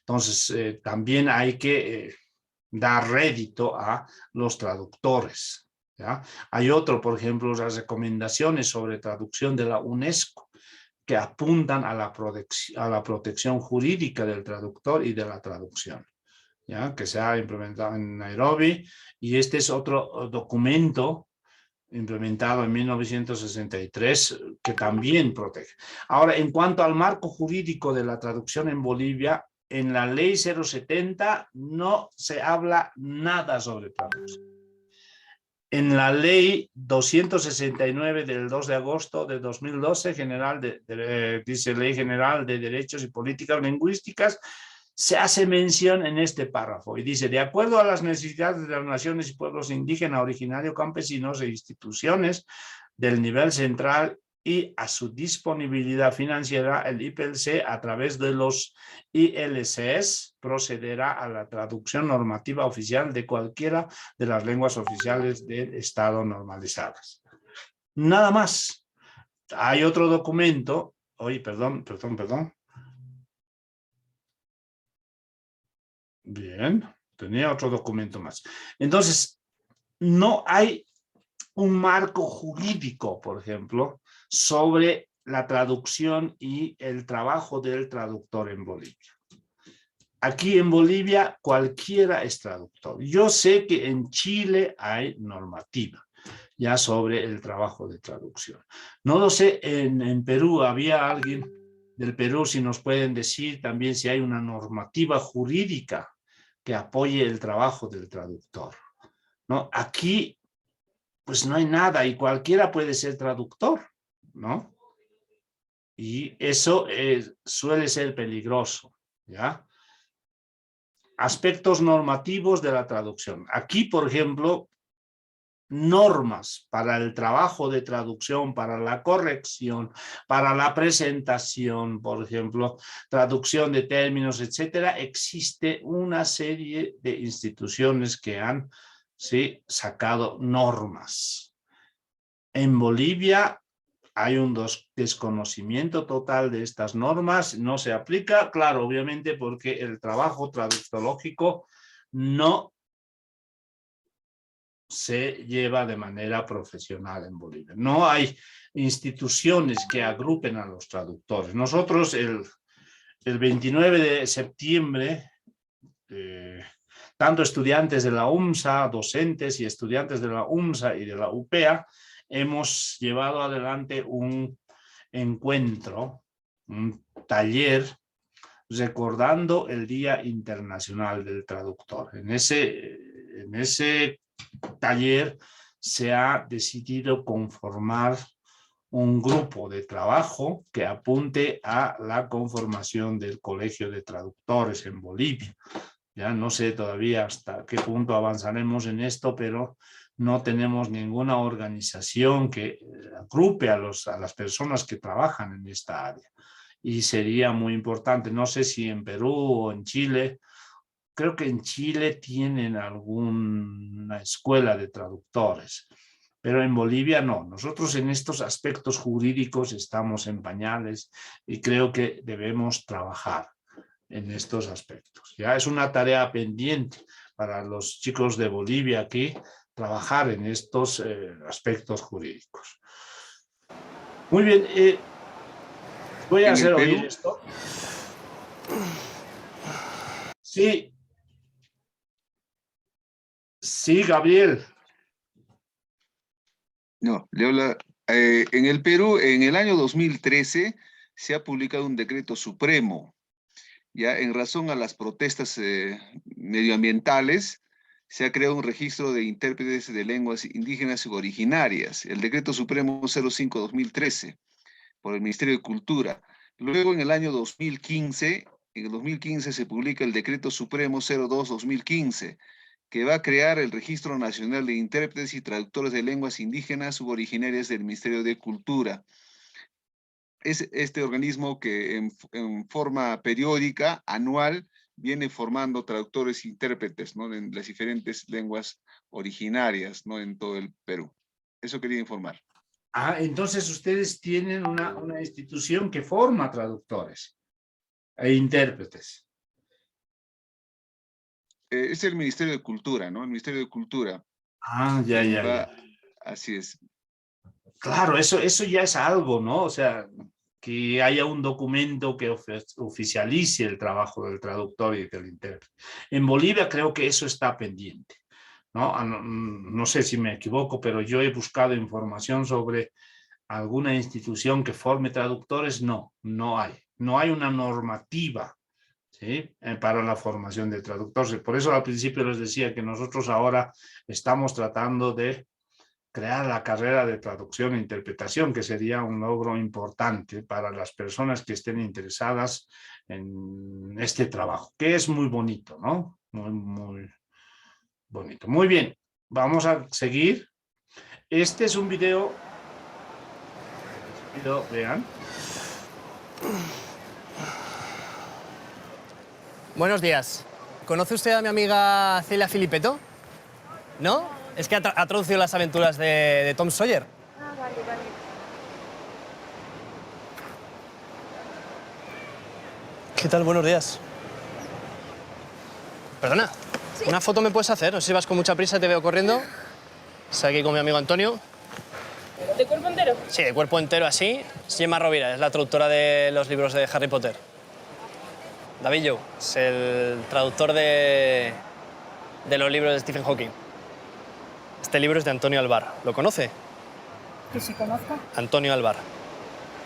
Entonces, también hay que dar rédito a los traductores, ¿ya? Hay otro, por ejemplo, las recomendaciones sobre traducción de la UNESCO, que apuntan a la protección jurídica del traductor y de la traducción, ¿ya?, que se ha implementado en Nairobi, y este es otro documento implementado en 1963 que también protege. Ahora, en cuanto al marco jurídico de la traducción en Bolivia, en la ley 070 no se habla nada sobre traducción. En la ley 269 del 2 de agosto de 2012, dice Ley General de Derechos y Políticas Lingüísticas, se hace mención en este párrafo y dice: de acuerdo a las necesidades de las naciones y pueblos indígenas, originarios, campesinos e instituciones del nivel central y a su disponibilidad financiera, el IPLC a través de los ILCs procederá a la traducción normativa oficial de cualquiera de las lenguas oficiales del Estado normalizadas. Nada más. Hay otro documento, perdón. Bien, tenía otro documento más. Entonces, no hay un marco jurídico, por ejemplo, sobre la traducción y el trabajo del traductor en Bolivia. Aquí en Bolivia cualquiera es traductor. Yo sé que en Chile hay normativa ya sobre el trabajo de traducción. No lo sé, en Perú había alguien del Perú, si nos pueden decir también si hay una normativa jurídica que apoye el trabajo del traductor, ¿no? Aquí pues no hay nada y cualquiera puede ser traductor, ¿no? Y eso suele ser peligroso, ¿ya? Aspectos normativos de la traducción. Aquí, por ejemplo, normas para el trabajo de traducción, para la corrección, para la presentación, por ejemplo, traducción de términos, etcétera. Existe una serie de instituciones que han sacado normas. En Bolivia hay un desconocimiento total de estas normas, no se aplica, claro, obviamente porque el trabajo traductológico no se lleva de manera profesional en Bolivia. No hay instituciones que agrupen a los traductores. Nosotros el 29 de septiembre, tanto estudiantes de la UMSA, docentes y estudiantes de la UMSA y de la UPEA, hemos llevado adelante un encuentro, un taller, recordando el Día Internacional del Traductor. En ese taller se ha decidido conformar un grupo de trabajo que apunte a la conformación del Colegio de Traductores en Bolivia. Ya no sé todavía hasta qué punto avanzaremos en esto, pero no tenemos ninguna organización que agrupe a las personas que trabajan en esta área. Y sería muy importante, no sé si en Perú o en Chile, creo que en Chile tienen alguna escuela de traductores, pero en Bolivia no. Nosotros en estos aspectos jurídicos estamos en pañales y creo que debemos trabajar en estos aspectos. Ya es una tarea pendiente para los chicos de Bolivia aquí, trabajar en estos aspectos jurídicos. Muy bien, voy a hacer oír esto. Sí. Sí, Gabriel. No, le habla. En el Perú, en el año 2013, se ha publicado un decreto supremo, ya en razón a las protestas medioambientales, se ha creado un registro de intérpretes de lenguas indígenas y originarias, el decreto supremo 05-2013, por el Ministerio de Cultura. Luego, en el año 2015, se publica el decreto supremo 02-2015, que va a crear el Registro Nacional de Intérpretes y Traductores de Lenguas Indígenas u Originarias del Ministerio de Cultura. Es este organismo que en forma periódica, anual, viene formando traductores e intérpretes, ¿no?, en las diferentes lenguas originarias, ¿no?, en todo el Perú. Eso quería informar. Ah, entonces ustedes tienen una institución que forma traductores e intérpretes. Es el Ministerio de Cultura, ¿no? El Ministerio de Cultura. Ah, ya. Así es. Claro, eso ya es algo, ¿no? O sea, que haya un documento que oficialice el trabajo del traductor y del intérprete. En Bolivia creo que eso está pendiente, ¿no? No sé si me equivoco, pero yo he buscado información sobre alguna institución que forme traductores. No hay. No hay una normativa, ¿sí?, para la formación de traductores. Por eso al principio les decía que nosotros ahora estamos tratando de crear la carrera de traducción e interpretación, que sería un logro importante para las personas que estén interesadas en este trabajo, que es muy bonito, ¿no? Muy bonito. Muy bien, vamos a seguir. Este es un video. Vean. Buenos días. ¿Conoce usted a mi amiga Celia Filippetto? ¿No? Es que ha traducido las aventuras de Tom Sawyer. Ah, vale. ¿Qué tal? Buenos días. Perdona, ¿sí? ¿Una foto me puedes hacer? No sé si vas con mucha prisa, te veo corriendo. Estoy aquí con mi amigo Antonio. ¿De cuerpo entero? Sí, de cuerpo entero así. Gemma Rovira es la traductora de los libros de Harry Potter. David Jou es el traductor de los libros de Stephen Hawking. Este libro es de Antonio Alvar. ¿Lo conoce? ¿Que sí conozco? Antonio Alvar.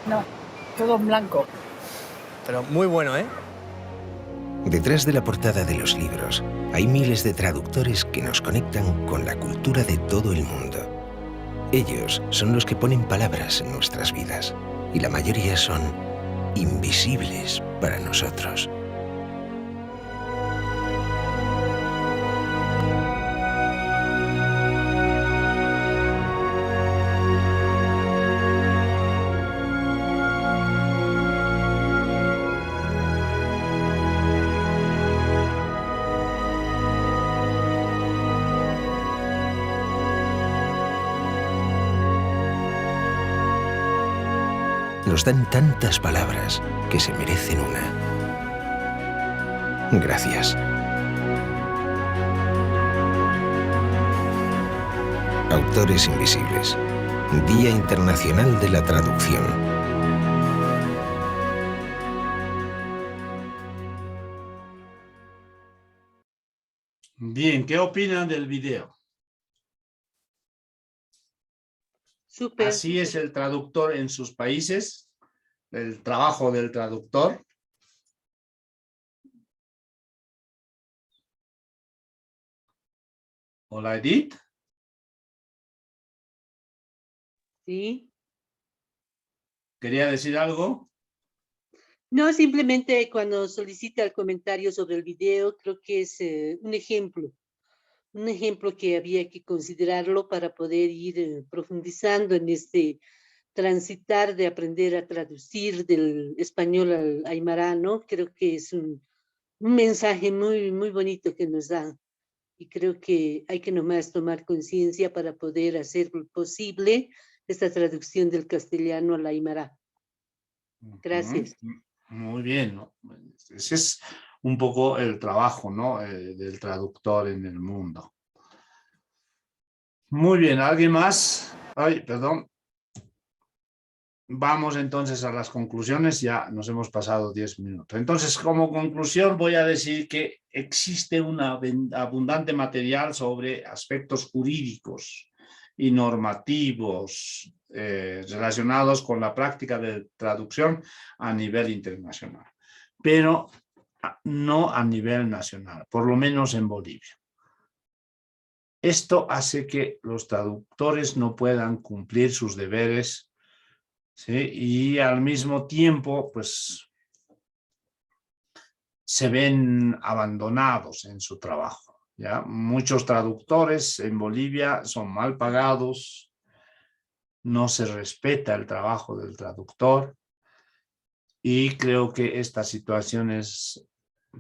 No, todo en blanco. Pero muy bueno, ¿eh? Detrás de la portada de los libros hay miles de traductores que nos conectan con la cultura de todo el mundo. Ellos son los que ponen palabras en nuestras vidas y la mayoría son invisibles para nosotros. Nos dan tantas palabras que se merecen una. Gracias. Autores Invisibles. Día Internacional de la Traducción. Bien, ¿qué opinan del video? Súper. Así es el traductor en sus países, el trabajo del traductor. Hola, Edith. Sí. ¿Quería decir algo? No, simplemente cuando solicita el comentario sobre el video, creo que es un ejemplo que había que considerarlo para poder ir profundizando en este transitar de aprender a traducir del español al aymara, ¿no? Creo que es un mensaje muy, muy bonito que nos da. Y creo que hay que nomás tomar conciencia para poder hacer posible esta traducción del castellano al aymara. Gracias. Muy bien, ¿no? Ese es un poco el trabajo, ¿no? Del traductor en el mundo. Muy bien, ¿alguien más? Ay, perdón. Vamos entonces a las conclusiones, ya nos hemos pasado 10 minutos. Entonces, como conclusión voy a decir que existe un abundante material sobre aspectos jurídicos y normativos relacionados con la práctica de traducción a nivel internacional, pero no a nivel nacional, por lo menos en Bolivia. Esto hace que los traductores no puedan cumplir sus deberes, ¿sí? Y al mismo tiempo, pues, se ven abandonados en su trabajo, ¿ya? Muchos traductores en Bolivia son mal pagados, no se respeta el trabajo del traductor y creo que estas situaciones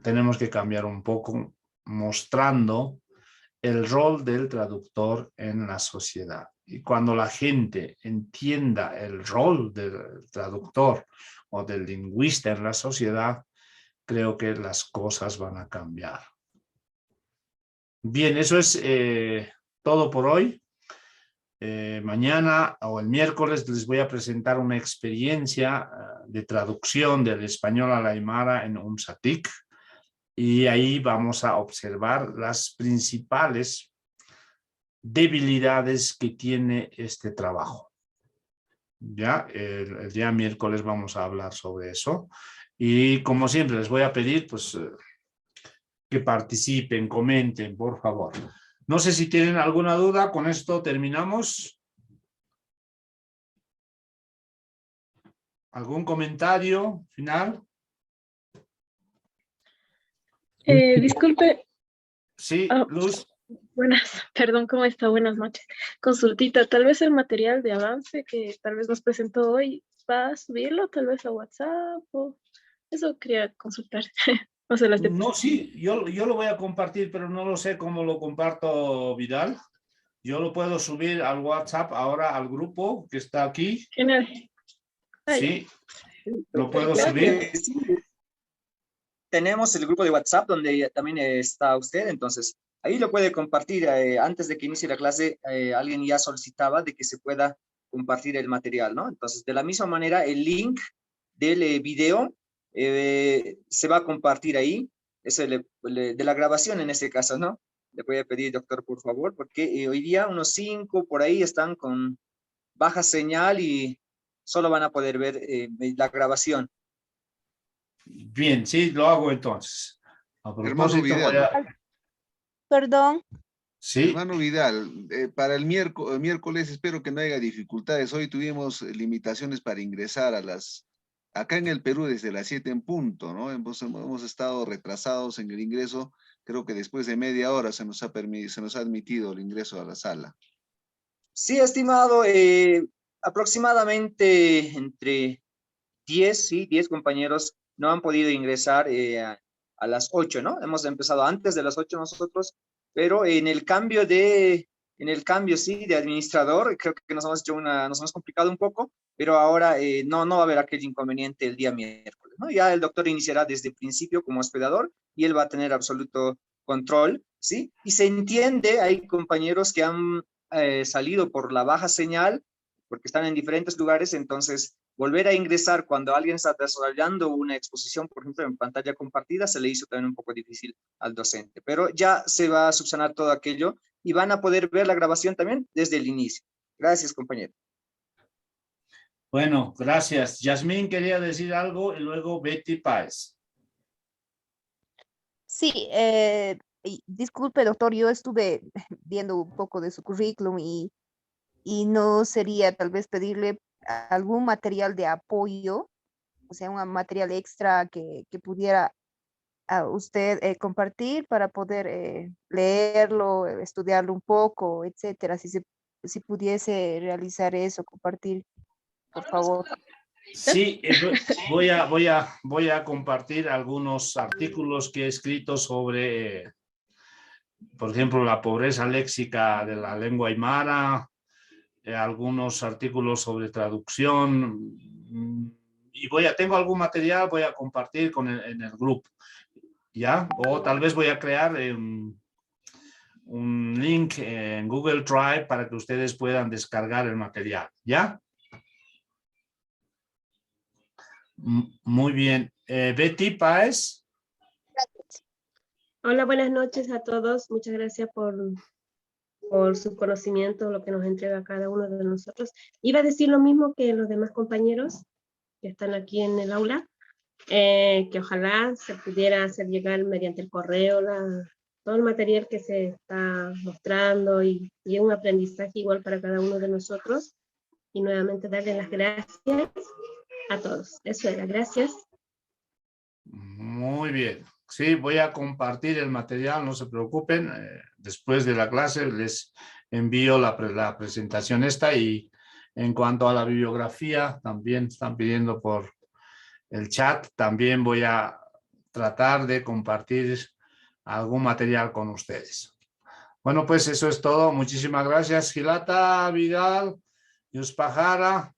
tenemos que cambiar un poco, mostrando el rol del traductor en la sociedad. Y cuando la gente entienda el rol del traductor o del lingüista en la sociedad, creo que las cosas van a cambiar. Bien, eso es todo por hoy. Mañana o el miércoles les voy a presentar una experiencia de traducción del español al aymara en UMSATIC. Y ahí vamos a observar las principales debilidades que tiene este trabajo. Ya, el día miércoles vamos a hablar sobre eso. Y como siempre les voy a pedir pues, que participen, comenten, por favor. No sé si tienen alguna duda, con esto terminamos. ¿Algún comentario final? Disculpe. Sí, Luz. Buenas, perdón, ¿cómo está? Buenas noches. Consultita, tal vez el material de avance que tal vez nos presentó hoy, ¿va a subirlo tal vez a WhatsApp? O eso quería consultar. No sé, No, sí, yo lo voy a compartir, pero no lo sé cómo lo comparto, Vidal. Yo lo puedo subir al WhatsApp ahora al grupo que está aquí. Genial. Sí, lo puedo subir. Sí. Tenemos el grupo de WhatsApp donde también está usted, entonces ahí lo puede compartir. Antes de que inicie la clase, alguien ya solicitaba de que se pueda compartir el material, ¿no? Entonces, de la misma manera, el link del video se va a compartir ahí, es de la grabación en este caso, ¿no? Le voy a pedir, doctor, por favor, porque hoy día unos 5 por ahí están con baja señal y solo van a poder ver la grabación. Bien, sí, lo hago entonces. A propósito, voy a... Perdón. Sí. Hermano Vidal, para el miércoles espero que no haya dificultades. Hoy tuvimos limitaciones para ingresar a las... Acá en el Perú desde las 7 en punto, ¿no? Hemos estado retrasados en el ingreso. Creo que después de media hora se nos ha admitido el ingreso a la sala. Sí, estimado, aproximadamente entre 10 compañeros no han podido ingresar a las 8, ¿no? Hemos empezado antes de las 8 nosotros, pero en el cambio, sí, de administrador, creo que nos hemos complicado un poco, pero ahora no va a haber aquel inconveniente el día miércoles, ¿no? Ya el doctor iniciará desde el principio como hospedador y él va a tener absoluto control, ¿sí? Y se entiende, hay compañeros que han salido por la baja señal, porque están en diferentes lugares, entonces volver a ingresar cuando alguien está desarrollando una exposición, por ejemplo, en pantalla compartida, se le hizo también un poco difícil al docente, pero ya se va a subsanar todo aquello y van a poder ver la grabación también desde el inicio. Gracias, compañero. Bueno, gracias. Yasmín quería decir algo y luego Betty Páez. Sí, disculpe, doctor, yo estuve viendo un poco de su currículum y no sería tal vez pedirle algún material de apoyo, o sea, un material extra que pudiera a usted compartir para poder leerlo, estudiarlo un poco, etcétera. Si pudiese realizar eso, compartir, por favor. Sí, voy a compartir algunos artículos que he escrito sobre, por ejemplo, la pobreza léxica de la lengua aymara, algunos artículos sobre traducción, y tengo algún material, voy a compartir en el grupo, ¿ya? O tal vez voy a crear un link en Google Drive para que ustedes puedan descargar el material, ¿ya? Muy bien. Betty Páez. Hola, buenas noches a todos. Muchas gracias por su conocimiento, lo que nos entrega cada uno de nosotros. Iba a decir lo mismo que los demás compañeros que están aquí en el aula, que ojalá se pudiera hacer llegar mediante el correo todo el material que se está mostrando y es un aprendizaje igual para cada uno de nosotros. Y nuevamente darle las gracias a todos. Eso era, gracias. Muy bien. Sí, voy a compartir el material, no se preocupen. Después de la clase les envío la presentación esta, y en cuanto a la bibliografía, también están pidiendo por el chat, también voy a tratar de compartir algún material con ustedes. Bueno, pues eso es todo. Muchísimas gracias, Gilata, Vidal, Yuspajara,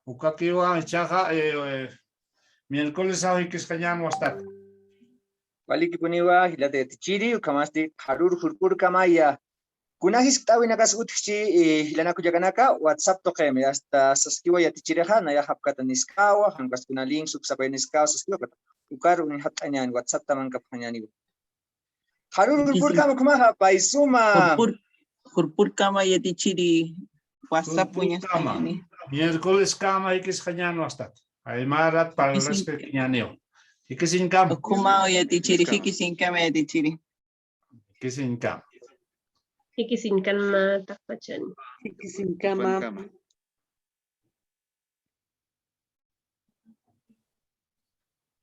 Ukakiwa, Chaja, miércoles hoy que es cañano hasta. Wali kipuniwa hilate tichiri ukamasti harur hurkur kamaya. Kunahis tawi nakas utchi hilana kujaganaka WhatsApp to keme hasta saskiwa ya tichireha na ya hapkata niskawa hankas kuna link subsapa niskawa saskiwa kata ukar un hatanyan WhatsApp taman kapanyani. Harur hurkur kama kumaha paisuma. Hurkur kama ya tichiri WhatsApp punya kama. Miércoles kama y que es cañano hasta. Aymarat para el respeto. Hikisinkam. Kumao ya tichiri, hikisinkam ya tichiri. Hikisinkam. Hikisinkam takpachan. Hikisinkam.